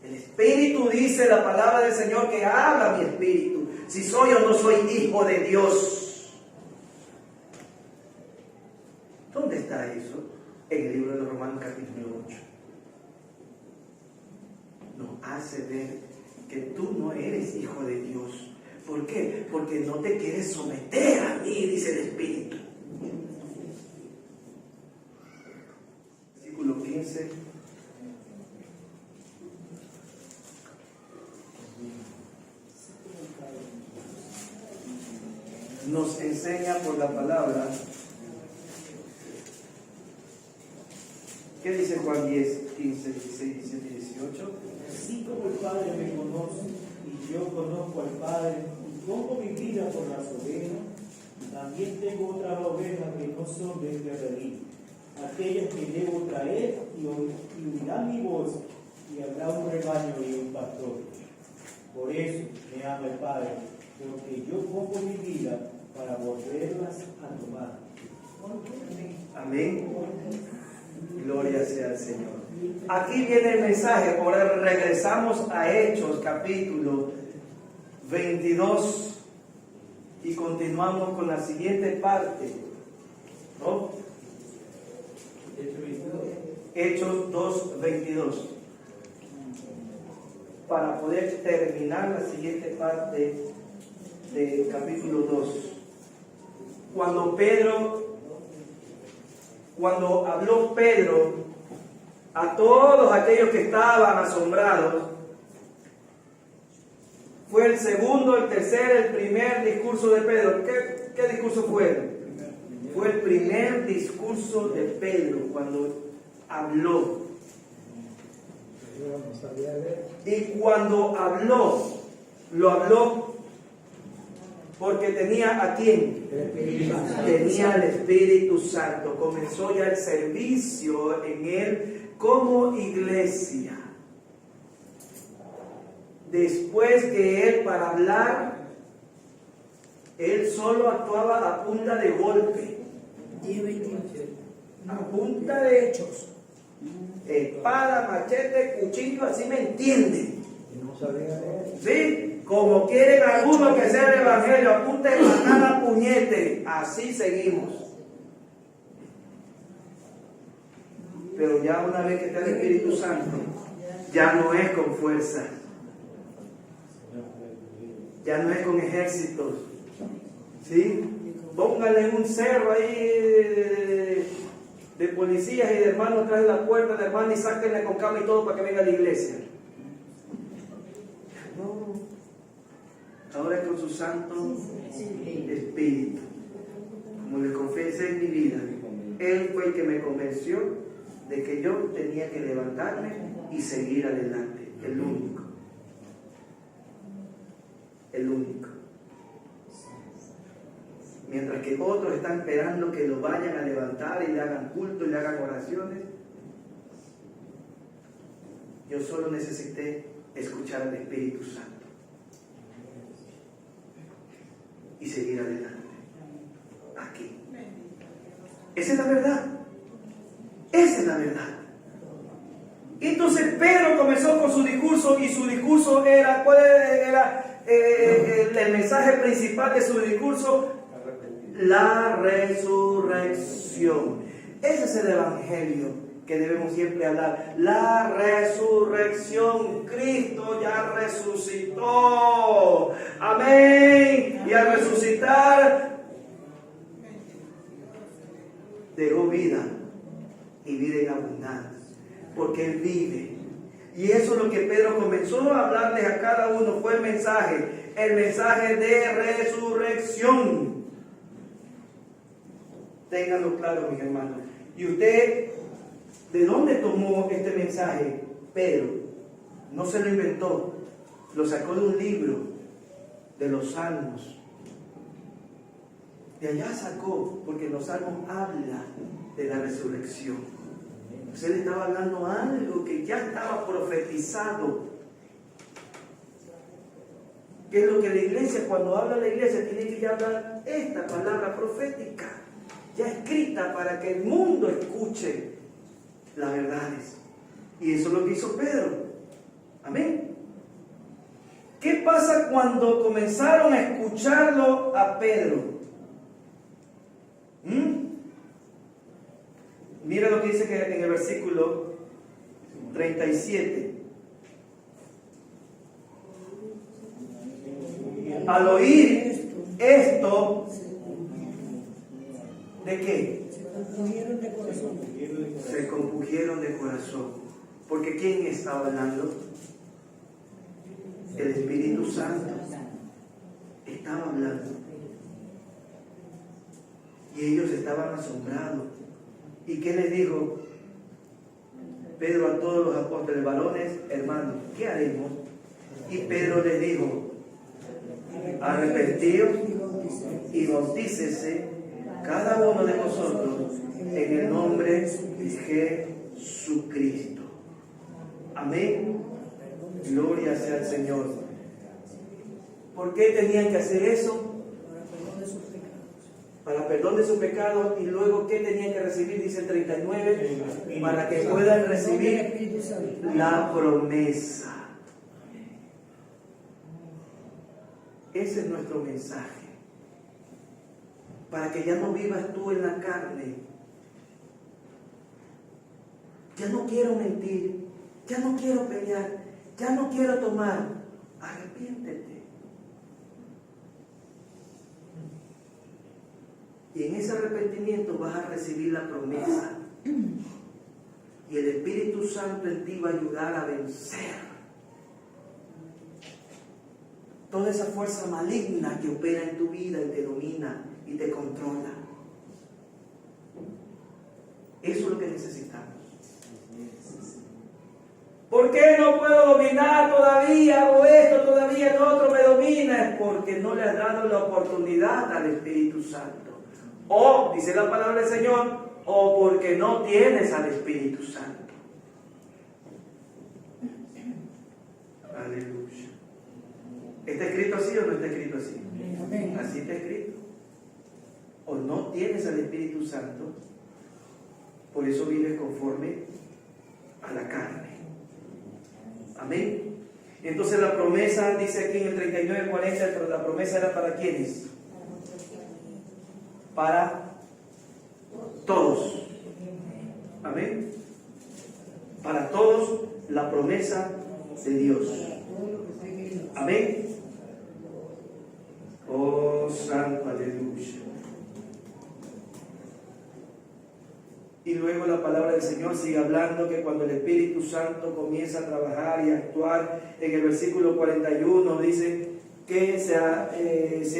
El Espíritu dice la palabra del Señor que habla mi Espíritu. Si soy o no soy hijo de Dios. ¿Dónde está eso? En el libro de los Romanos capítulo 8. Nos hace ver que tú no eres hijo de Dios. ¿Por qué? Porque no te quieres someter a mí, dice el Espíritu. Versículo 15. Nos enseña por la palabra. ¿Qué dice Juan 10, 15, 16, 17 y 18? Así como el Padre me conoce y yo conozco al Padre y pongo mi vida por las ovejas, también tengo otras ovejas que no son de este redil, aquellas que debo traer y oirán mi voz, y habrá un rebaño y un pastor. Por eso me ama el Padre, porque yo pongo mi vida para volverlas a tomar. Amén. Gloria sea al Señor. Aquí viene el mensaje. Ahora regresamos a Hechos capítulo 22 y continuamos con la siguiente parte, ¿no? Hechos 2:22, para poder terminar la siguiente parte del capítulo 2. Cuando habló Pedro a todos aquellos que estaban asombrados, fue el segundo, el tercer, el primer discurso de Pedro. ¿Qué discurso fue? Fue el primer discurso de Pedro cuando habló. Y cuando habló, lo habló porque tenía ¿a quién? Tenía el Espíritu Santo. Comenzó ya el servicio en él como iglesia. Después que él, para hablar, él solo actuaba a punta de golpe. A punta de hechos. Espada, machete, cuchillo, así me entienden. ¿Sí? Como quieren algunos que sea el evangelio, apunte a cada puñete. Así seguimos. Pero ya una vez que está el Espíritu Santo, ya no es con fuerza. Ya no es con ejércitos. ¿Sí? Póngale un cerro ahí de policías y de hermanos tras la puerta de hermano y sáquenle con cama y todo para que venga a la iglesia. No. Ahora con su Santo Espíritu. Como le confesé en mi vida, Él fue el que me convenció de que yo tenía que levantarme y seguir adelante. El único. El único. Mientras que otros están esperando que lo vayan a levantar y le hagan culto y le hagan oraciones, yo solo necesité escuchar al Espíritu Santo y seguir adelante. Aquí. Esa es la verdad. Esa es la verdad. Entonces Pedro comenzó con su discurso y su discurso era, ¿cuál era el mensaje principal de su discurso? La resurrección. Ese es el evangelio que debemos siempre hablar. La resurrección. Cristo ya resucitó. Amén. Y al resucitar dejó vida y vida en abundancia. Porque Él vive. Y eso es lo que Pedro comenzó a hablarles a cada uno. Fue el mensaje de resurrección. Ténganlo claro, mis hermanos. Y usted ¿De dónde tomó este mensaje Pedro? No se lo inventó, lo sacó de un libro, de los Salmos. De allá sacó, porque los Salmos habla de la resurrección. Entonces él estaba hablando algo que ya estaba profetizado. ¿Qué es lo que la iglesia, cuando habla la iglesia, tiene que ya hablar esta palabra profética, ya escrita para que el mundo escuche las verdades? Y eso es lo que hizo Pedro. Amén. ¿Qué pasa cuando comenzaron a escucharlo a Pedro? Mira lo que dice que en el versículo 37. Al oír esto, ¿de qué? Se compungieron de corazón. Porque ¿quién estaba hablando? El Espíritu Santo estaba hablando. Y ellos estaban asombrados. ¿Y qué les dijo Pedro a todos los apóstoles? Varones, hermanos, ¿qué haremos? Y Pedro les dijo: arrepentíos y bautícese cada uno de vosotros en el nombre de Jesucristo. Amén. Gloria sea al Señor. ¿Por qué tenían que hacer eso? Para perdón de sus pecados. Y luego, ¿qué tenían que recibir? Dice el 39, para que puedan recibir la promesa. Ese es nuestro mensaje. Para que ya no vivas tú en la carne. Ya no quiero mentir, ya no quiero pelear, ya no quiero tomar. Arrepiéntete. Y en ese arrepentimiento vas a recibir la promesa. Y el Espíritu Santo en ti va a ayudar a vencer toda esa fuerza maligna que opera en tu vida y te domina y te controla. Eso es lo que necesitamos. ¿Por qué no puedo dominar todavía? Hago esto, todavía el otro me domina. Es porque no le has dado la oportunidad al Espíritu Santo. O, dice la palabra del Señor, o porque no tienes al Espíritu Santo. Aleluya. ¿Está escrito así o no está escrito así? Así está escrito. O no tienes al Espíritu Santo, por eso vives conforme a la carne. Amén. Entonces la promesa, dice aquí en el 39:40, pero la promesa era para ¿quiénes? Para todos. Amén. Para todos la promesa de Dios. Amén. Oh, santo, aleluya. Y luego la palabra del Señor sigue hablando que cuando el Espíritu Santo comienza a trabajar y a actuar, en el versículo 41 dice que se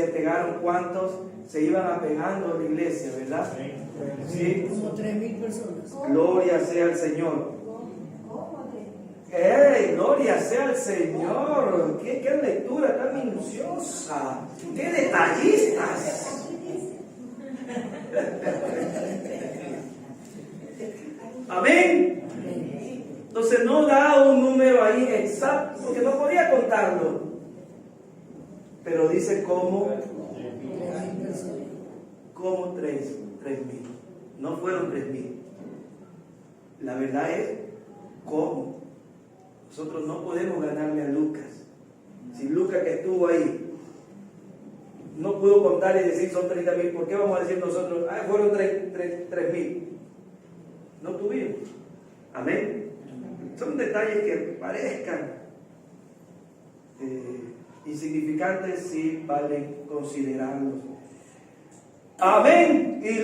apegaron. ¿Cuántos? Se iban apegando a la iglesia, ¿verdad? Sí. Como 3.000 personas. Gloria sea al Señor. ¡Ey! Gloria sea al Señor. ¡Qué lectura tan minuciosa! ¡Qué detallistas! Amén. Entonces no da un número ahí exacto, porque no podía contarlo. Pero dice como 3.000. No fueron 3.000. La verdad es cómo. Nosotros no podemos ganarle a Lucas. Si Lucas, que estuvo ahí, no pudo contar y decir son 30.000, ¿por qué vamos a decir nosotros, fueron 3.000? No tuvimos. Amén. Son detalles que parezcan insignificantes, sí valen considerarlos. Amén. Y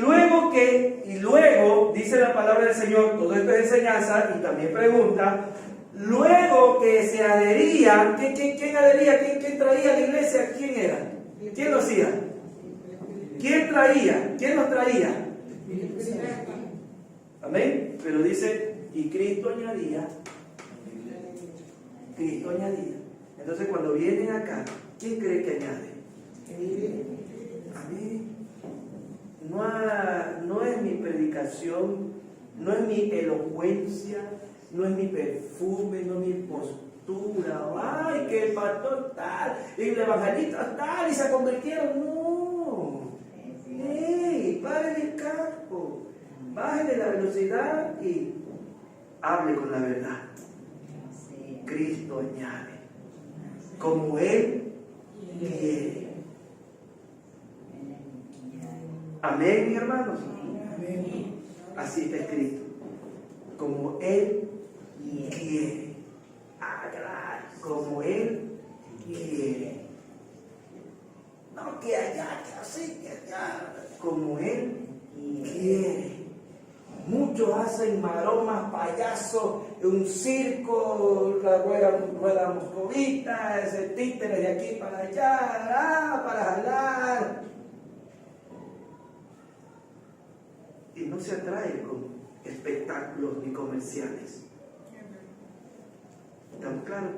luego dice la palabra del Señor, todo esto es enseñanza, y también pregunta, luego que se adhería, ¿quién adhería? ¿Quién traía a la iglesia? ¿Quién era? ¿Quién lo hacía? ¿Quién traía? ¿Quién los traía? Amén. Pero dice, Y Cristo añadía. Cristo añadía. Entonces cuando vienen acá, ¿quién cree que añade? A mí. No es mi predicación, no es mi elocuencia, no es mi perfume, no es mi postura. Ay, que el pastor tal, y el evangelista tal, y se convirtieron. No. ¡Ey! Pare el campo, bájale la velocidad y hable con la verdad. Cristo añade, como Él quiere. Amén, mis hermanos. Amén. Así está escrito. Como Él quiere. Claro, como Él quiere. No que allá, que así, que allá. Como Él quiere. Muchos hacen maromas, payasos, un circo, la rueda moscovita, ese títere de aquí para allá, para jalar. Y no se atrae con espectáculos ni comerciales. ¿Estamos claros?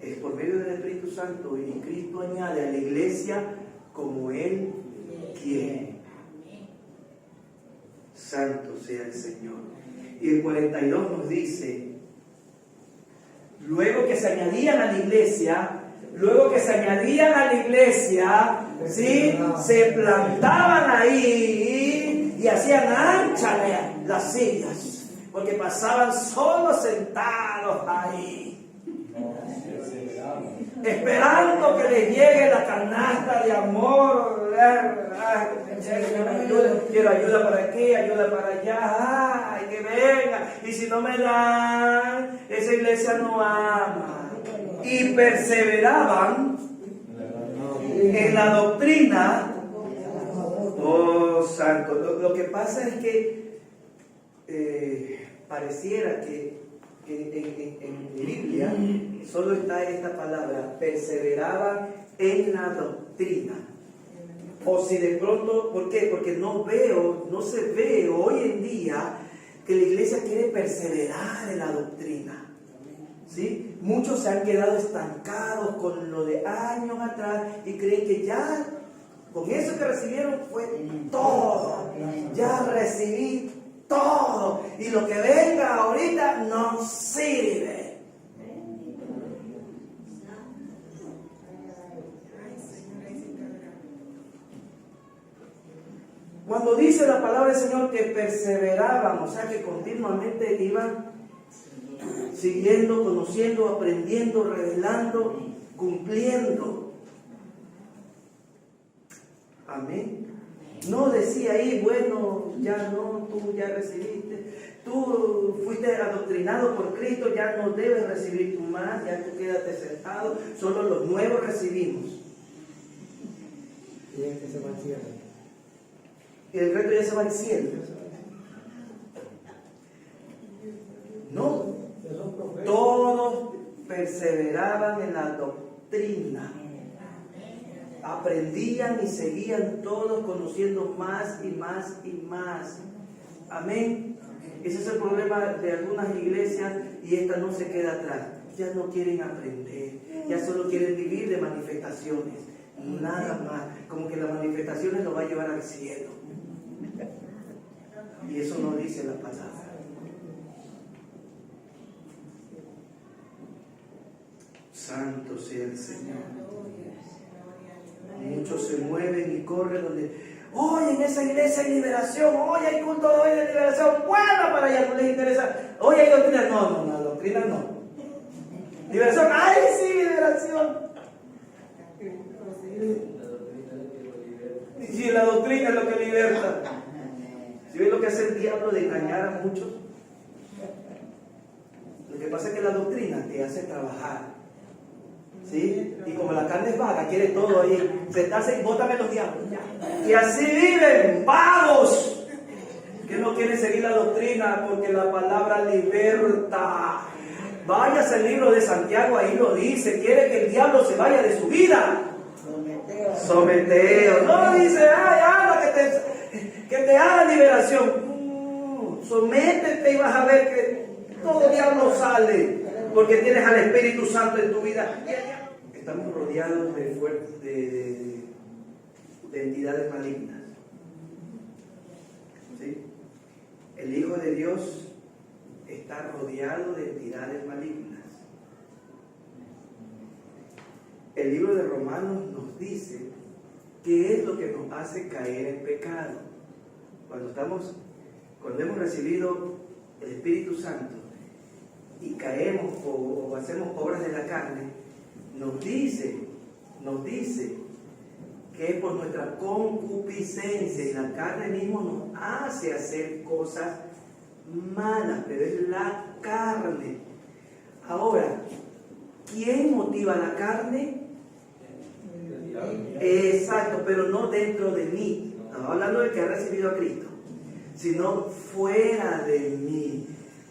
Es por medio del Espíritu Santo y Cristo añade a la iglesia como Él quiere. Santo sea el Señor. Y el 42 nos dice, luego que se añadían a la iglesia, ¿sí? Se plantaban ahí y hacían anchas las sillas, porque pasaban solo sentados ahí, esperando que les llegue la canasta de amor. Quiero ayuda para aquí, ayuda para allá, ay, que venga. Y si no me dan, esa iglesia no ama. Y perseveraban en la doctrina. Oh, santo. Lo que pasa es que pareciera que en Biblia solo está esta palabra, perseveraban en la doctrina. O si de pronto, ¿por qué? Porque no se ve hoy en día que la iglesia quiere perseverar en la doctrina. ¿Sí? Muchos se han quedado estancados con lo de años atrás y creen que ya con eso que recibieron fue todo. Ya recibí todo. Y lo que venga ahorita no sirve. Cuando dice la palabra del Señor que perseveraban, o sea que continuamente iban siguiendo, conociendo, aprendiendo, revelando, cumpliendo. Amén. No decía ahí, bueno, ya no, tú ya recibiste, tú fuiste adoctrinado por Cristo, ya no debes recibir tú más, ya tú quédate sentado, solo los nuevos recibimos. Y es que se va al cielo. Y el resto ya se va al cielo. No, todos perseveraban en la doctrina. Aprendían y seguían todos conociendo más y más y más. Amén. Ese es el problema de algunas iglesias y esta no se queda atrás. Ya no quieren aprender, ya solo quieren vivir de manifestaciones. Nada más. Como que las manifestaciones lo va a llevar al cielo. Y eso no dice la palabra. Santo sea el Señor. Muchos se mueven y corren donde, hoy en esa iglesia hay liberación, hoy hay culto hoy de liberación, bueno, para allá no les interesa, hoy hay doctrina, no, doctrina no. Liberación, ¡ay sí, liberación! Y la doctrina es lo que liberta. ¿Sí ves lo que hace el diablo de engañar a muchos? Lo que pasa es que la doctrina te hace trabajar. ¿Sí? Y como la carne es vaga, quiere todo ahí, sentarse y bótame los diablos. Y así viven, vagos, que no quieren seguir la doctrina porque la palabra liberta. Váyase al libro de Santiago, ahí lo dice, quiere que el diablo se vaya de su vida. Someteo. No dice, ay, habla que te haga liberación. Sométete y vas a ver que todo diablo sale, porque tienes al Espíritu Santo en tu vida. Estamos rodeados de entidades malignas. ¿Sí? El Hijo de Dios está rodeado de entidades malignas. El libro de Romanos nos dice qué es lo que nos hace caer en pecado. Cuando hemos recibido el Espíritu Santo y caemos o hacemos obras de la carne, nos dice que es por nuestra concupiscencia, y la carne mismo nos hace hacer cosas malas, pero es la carne. Ahora, ¿quién motiva la carne? Exacto, pero no dentro de mí. Estamos hablando del que ha recibido a Cristo, sino fuera de mí.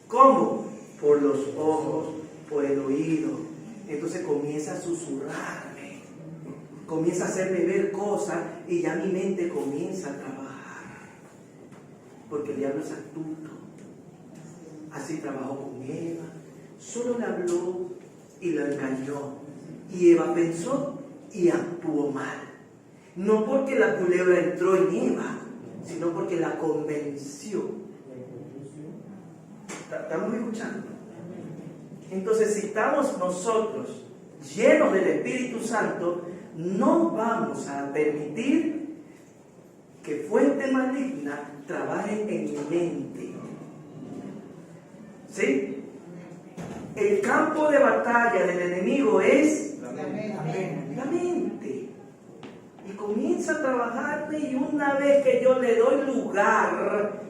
¿Cómo? Por los ojos, por el oído. Entonces comienza a susurrarme, comienza a hacerme ver cosas, y ya mi mente comienza a trabajar, porque el diablo es astuto. Así trabajó con Eva, solo le habló y la engañó, y Eva pensó y actuó mal, no porque la culebra entró en Eva, sino porque la convenció. ¿Estamos escuchando? Entonces, si estamos nosotros llenos del Espíritu Santo, no vamos a permitir que fuente maligna trabaje en mi mente. ¿Sí? El campo de batalla del enemigo es la mente. Y comienza a trabajarme, y una vez que yo le doy lugar,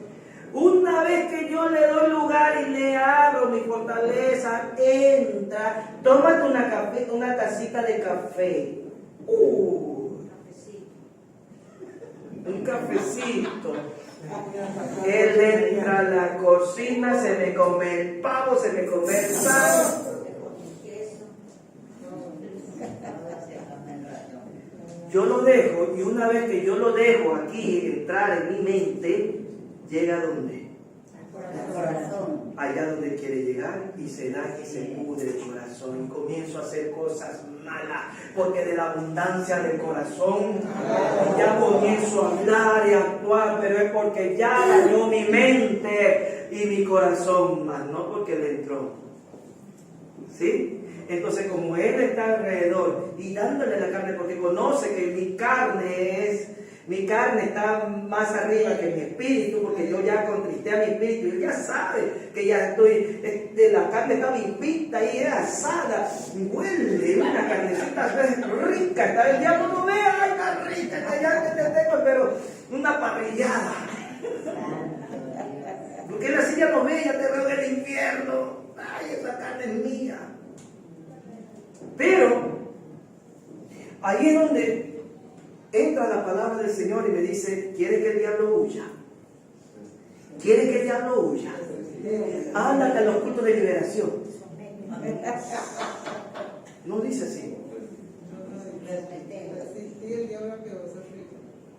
y le abro mi fortaleza, entra, tómate una tacita de café. Un cafecito. Él entra a la cocina, se me come el pavo, se me come el pan. Yo lo dejo, y una vez que yo lo dejo aquí entrar en mi mente, llega a ¿dónde? Al corazón. Allá donde quiere llegar, y se da y se pudre el corazón, y comienzo a hacer cosas malas, porque de la abundancia del corazón ya comienzo a hablar y a actuar, pero es porque ya dañó mi mente y mi corazón, más no porque le entró. ¿Sí? Entonces, como él está alrededor y dándole la carne, porque conoce que mi carne está más arriba que mi espíritu, porque yo ya contristé a mi espíritu, y él ya sabe que ya estoy, la carne está vispita y es asada, huele una carnecita rica, está el diablo no ve, ay, está rica, está ya que te tengo, pero una parrillada. Porque él así ya no ve, ya te veo del infierno, ay, esa carne es mía. Pero ahí es donde entra la palabra del Señor y me dice: ¿quiere que el diablo huya? ¿Quiere que el diablo huya? Ándate a los cultos de liberación. No dice así.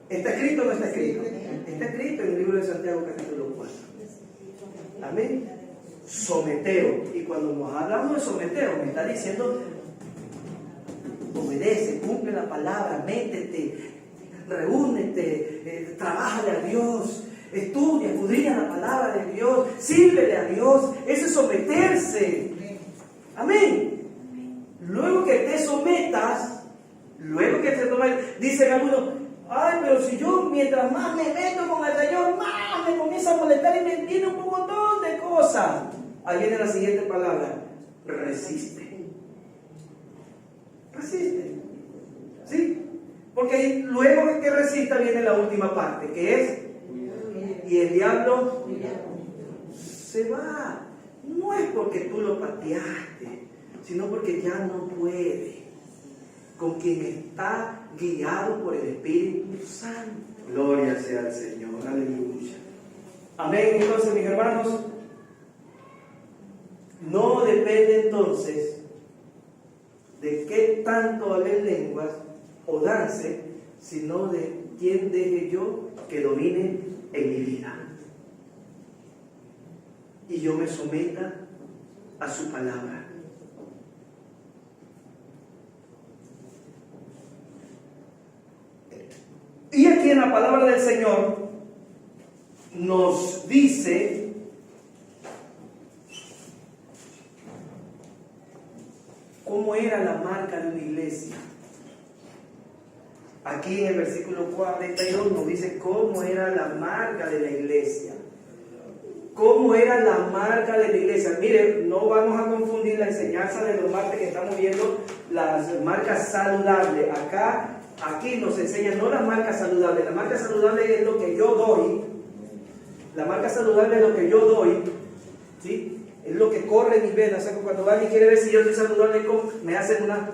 ¿Está escrito o no está escrito? Está escrito en el libro de Santiago capítulo 4. Amén. Someteo. Y cuando nos hablamos de someteo, me está diciendo: obedece, cumple la palabra, métete, reúnete, trabájale a Dios, estudia, escudriña la palabra de Dios, sírvele a Dios. Eso es someterse. Amén. Luego que te sometas, dicen algunos: ay, pero si yo mientras más me meto con el Señor, más me comienza a molestar y me viene un montón de cosas. Ahí viene la siguiente palabra: resiste. Resiste. ¿Sí? Porque luego que resista viene la última parte, que es: y el diablo se va. No es porque tú lo pateaste, sino porque ya no puede. Con quien está guiado por el Espíritu Santo. Gloria sea al Señor. Aleluya. Amén. Entonces, mis hermanos, no depende entonces de qué tanto hable lenguas o dance, sino de quién deje yo que domine en mi vida. y yo me someta a su palabra. Y aquí en la palabra del Señor nos dice cómo era la marca de una iglesia. Aquí en el versículo 42 nos dice cómo era la marca de la iglesia. ¿Cómo era la marca de la iglesia? Mire, no vamos a confundir la enseñanza de los martes que estamos viendo, las marcas saludables. Aquí nos enseñan no las marcas saludables. La marca saludable es lo que yo doy. La marca saludable es lo que yo doy. ¿Sí? Es lo que corre en mis venas. O sea, cuando alguien quiere ver si yo estoy saludable, me hacen una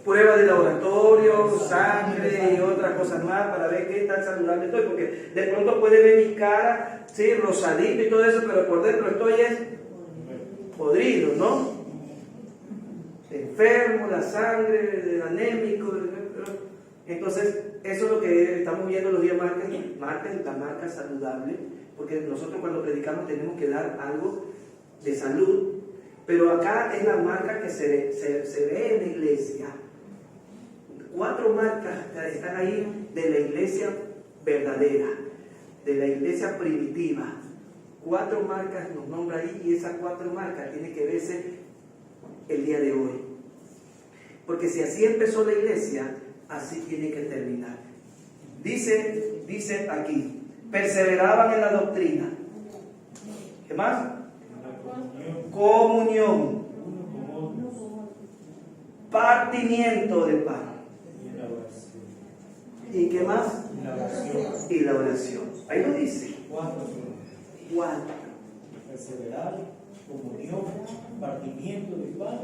prueba de laboratorio, sangre y otras cosas más para ver qué tan saludable estoy. Porque de pronto puede ver mi cara, sí, rosadito y todo eso, pero por dentro estoy podrido, ¿no? Enfermo, la sangre, anémico. Entonces, eso es lo que estamos viendo los días martes, la marca saludable, porque nosotros cuando predicamos tenemos que dar algo de salud, pero acá es la marca que se ve en la iglesia. 4 marcas están ahí de la iglesia verdadera, de la iglesia primitiva. 4 marcas nos nombra ahí, y esas 4 marcas tienen que verse el día de hoy. Porque si así empezó la iglesia, así tiene que terminar. Dice aquí, perseveraban en la doctrina. ¿Qué más? Comunión. Partimiento de pan. ¿Y qué más? Y la oración. Ahí lo dice. 4. Perseverar, comunión, partimiento de pan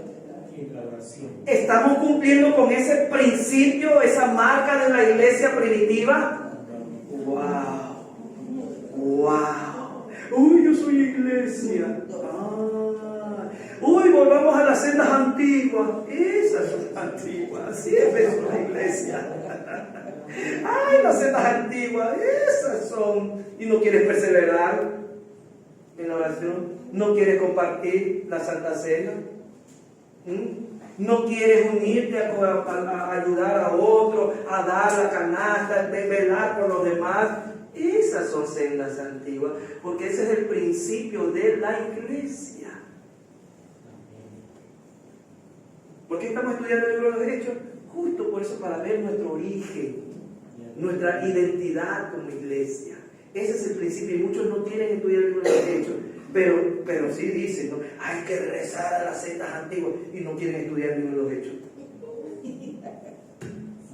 y la oración. ¿Estamos cumpliendo con ese principio, esa marca de la iglesia primitiva? ¡Wow! ¡Uy, yo soy iglesia! ¡Uy, volvamos a las sendas antiguas! Esas son antiguas, así empezó la iglesia. ¡Ay, las sendas antiguas! Esas son. ¿Y no quieres perseverar en la oración? ¿No quieres compartir la Santa Cena? ¿No quieres unirte a ayudar a otro, a dar la canasta, de velar por los demás? Esas son sendas antiguas, porque ese es el principio de la iglesia. ¿Por qué estamos estudiando el libro de los Hechos? Justo por eso, para ver nuestro origen, nuestra identidad como iglesia. Ese es el principio, y muchos no quieren estudiar el libro de los Hechos, pero sí dicen, ¿no? Hay que regresar a las sendas antiguas, y no quieren estudiar el libro de los Hechos.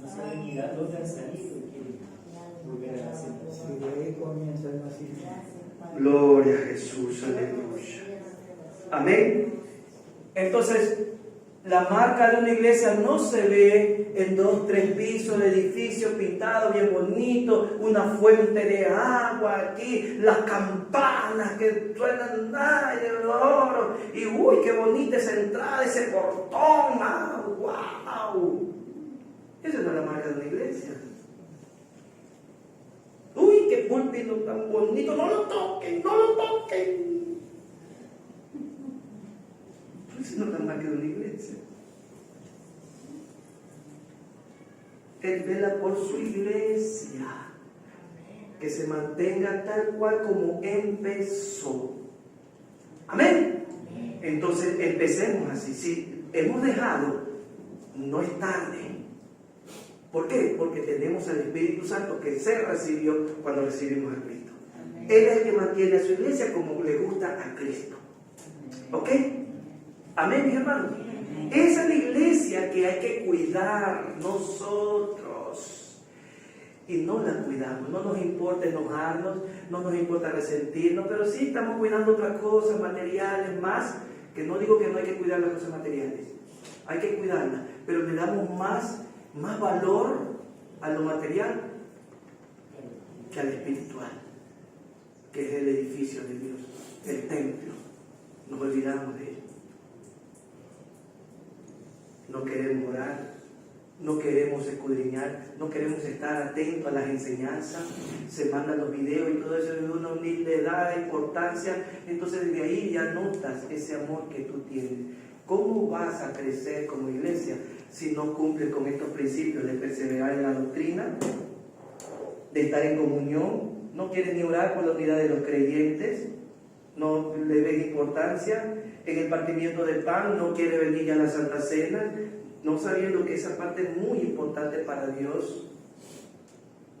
No saben ni dónde han salido y quieren volver a las sendas. Y de ahí comienza el nacimiento. Gloria a Jesús, aleluya. Amén. Entonces, la marca de una iglesia no se ve en 2, 3 pisos de edificio pintado bien bonito, una fuente de agua aquí, las campanas que suenan, ¡ay, de oro! Y ¡uy, qué bonita esa entrada, ese portón! ¡Wow! Esa no es la marca de una iglesia. ¡Uy, qué púlpito tan bonito! ¡No lo toquen! ¡No lo toquen! Esa no es la marca de una iglesia. Él vela por su iglesia, que se mantenga tal cual como empezó. Amén. Entonces empecemos así. Si hemos dejado, no es tarde. ¿Por qué? Porque tenemos al Espíritu Santo que se recibió cuando recibimos a Cristo. Él es el que mantiene a su iglesia como le gusta a Cristo. ¿Ok? Amén, mis hermanos. Esa es la iglesia que hay que cuidar nosotros. Y no la cuidamos. No nos importa enojarnos, no nos importa resentirnos, pero sí estamos cuidando otras cosas materiales más, que no digo que no hay que cuidar las cosas materiales. Hay que cuidarlas, pero le damos más valor a lo material que al espiritual, que es el edificio de Dios, el templo. Nos olvidamos de él. No queremos orar, no queremos escudriñar, no queremos estar atentos a las enseñanzas, se mandan los videos y todo eso, y uno ni le da importancia, entonces desde ahí ya notas ese amor que tú tienes. ¿Cómo vas a crecer como iglesia si no cumples con estos principios de perseverar en la doctrina, de estar en comunión? No quieres ni orar por la unidad de los creyentes, no le ves importancia en el partimiento del pan, no quiere venir ya a la Santa Cena, no sabiendo que esa parte es muy importante para Dios,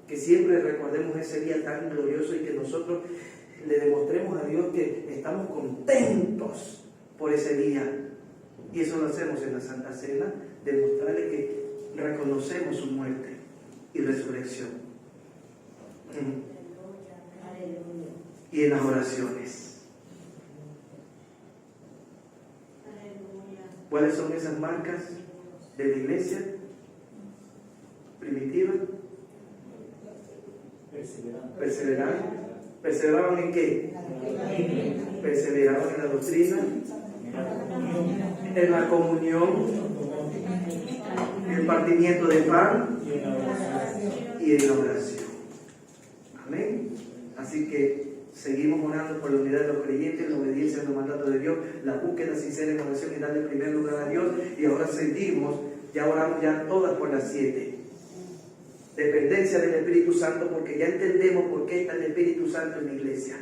que siempre recordemos ese día tan glorioso y que nosotros le demostremos a Dios que estamos contentos por ese día. Y eso lo hacemos en la Santa Cena, demostrarle que reconocemos su muerte y resurrección. Y en las oraciones. ¿Cuáles son esas marcas de la iglesia primitiva? Perseverar. ¿Perseveraban en qué? Perseveraban en la doctrina, en la comunión, en el partimiento de pan y en la oración. Amén. Así que seguimos orando por la unidad de los creyentes, la obediencia a los mandatos de Dios, la búsqueda sincera en oración y darle primer lugar a Dios. Y ahora seguimos, ya oramos ya todas por las 7. Dependencia del Espíritu Santo, porque ya entendemos por qué está el Espíritu Santo en la iglesia.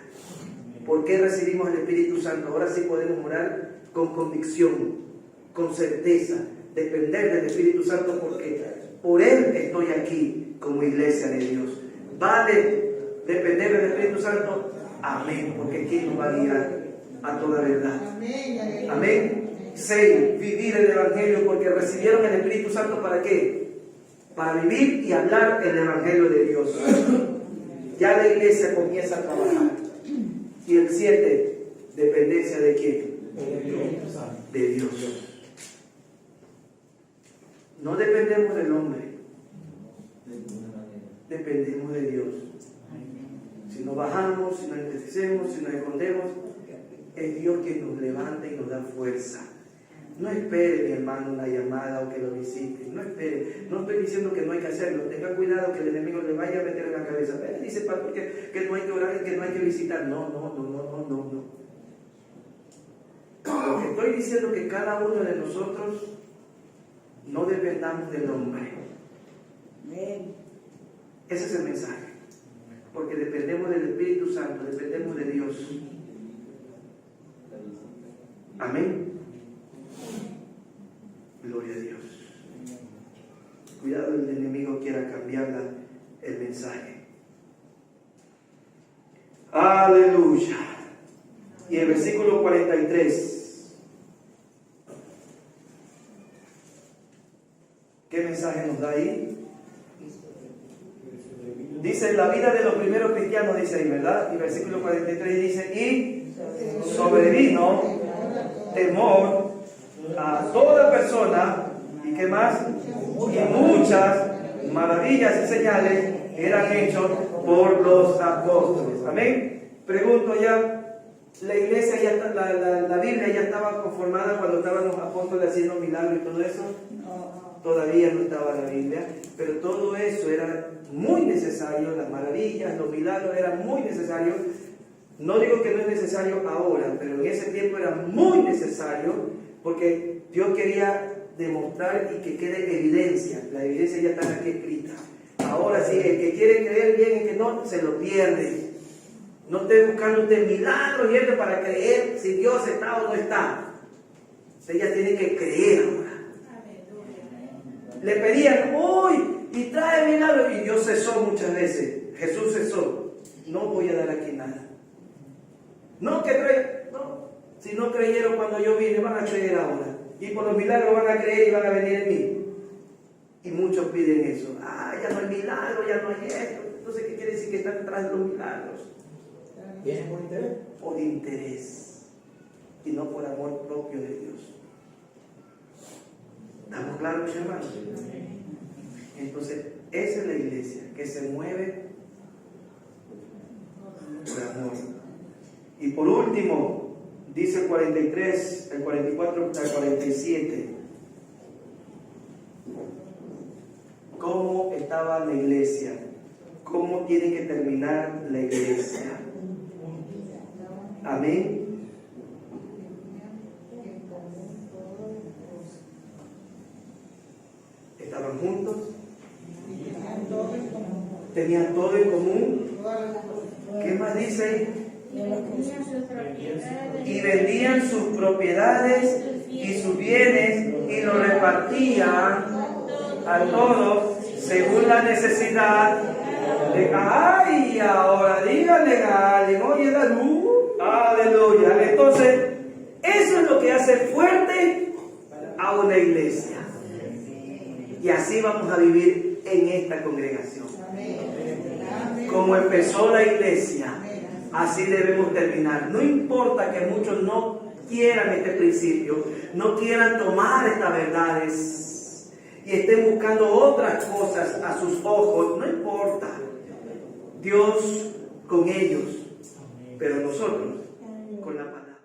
¿Por qué recibimos el Espíritu Santo? Ahora sí podemos orar con convicción, con certeza, depender del Espíritu Santo, porque por Él estoy aquí como iglesia de Dios. ¿Vale depender del Espíritu Santo? Amén, porque ¿quién nos va a guiar a toda verdad? Amén. 6. Vivir el Evangelio, porque recibieron el Espíritu Santo ¿para qué? Para vivir y hablar el Evangelio de Dios. Ya la iglesia comienza a trabajar. Y el 7, dependencia de quién? De Dios. No dependemos del hombre, dependemos de Dios. Si nos bajamos, si nos entristecemos, si nos escondemos, es Dios quien nos levanta y nos da fuerza. No espere, mi hermano, una llamada o que lo visite. No espere. No estoy diciendo que no hay que hacerlo. Tenga cuidado que el enemigo le vaya a meter en la cabeza. Dice pastor que no hay que orar y que no hay que visitar. No. Lo que estoy diciendo es que cada uno de nosotros no dependamos del hombre. Ese es el mensaje. Porque dependemos del Espíritu Santo, dependemos de Dios. Amén. Gloria a Dios. Cuidado, el enemigo quiera cambiar el mensaje. Aleluya. Y el versículo 43. ¿Qué mensaje nos da ahí? Dice, la vida de los primeros cristianos, dice ahí, ¿verdad? Y versículo 43 dice, y sobrevino temor a toda persona, ¿y qué más? Y muchas maravillas y señales eran hechos por los apóstoles. Amén. Pregunto ya, la iglesia ya está, la Biblia ya estaba conformada cuando estaban los apóstoles haciendo milagros y todo eso. Todavía no estaba la Biblia, pero todo eso era muy necesario, las maravillas, los milagros eran muy necesarios. No digo que no es necesario ahora, pero en ese tiempo era muy necesario, porque Dios quería demostrar y que quede evidencia. La evidencia ya está aquí escrita. Ahora sí, el que quiere creer bien, el que no, se lo pierde. No esté buscando usted milagros y esto para creer si Dios está o no está. Usted ya tiene que creer ahora. Le pedían, uy, y trae milagros, y Dios cesó muchas veces. Jesús cesó. No voy a dar aquí nada. No, que creen, no. Si no creyeron cuando yo vine, van a creer ahora. Y por los milagros van a creer y van a venir en mí. Y muchos piden eso. Ya no hay milagro, ya no hay esto. Entonces, ¿qué quiere decir que están detrás de los milagros? ¿Vienen por interés? Por interés. Y no por amor propio de Dios. ¿Estamos claros, mis hermanos? Entonces, esa es la iglesia que se mueve por amor. Y por último, dice el 43, el 44 al 47. cómo estaba la iglesia, cómo tiene que terminar la iglesia. Amén. Estaban juntos, tenían todo en común. ¿Qué más dice? Y vendían sus propiedades y sus bienes y los repartían a todos según la necesidad de... ¡Ay! Ahora díganle a alguien, oye, la luz. Aleluya. Entonces, eso es lo que hace fuerte a una iglesia. Y así vamos a vivir en esta congregación. Como empezó la iglesia, así debemos terminar. No importa que muchos no quieran este principio, no quieran tomar estas verdades y estén buscando otras cosas a sus ojos, no importa. Dios con ellos, pero nosotros con la palabra.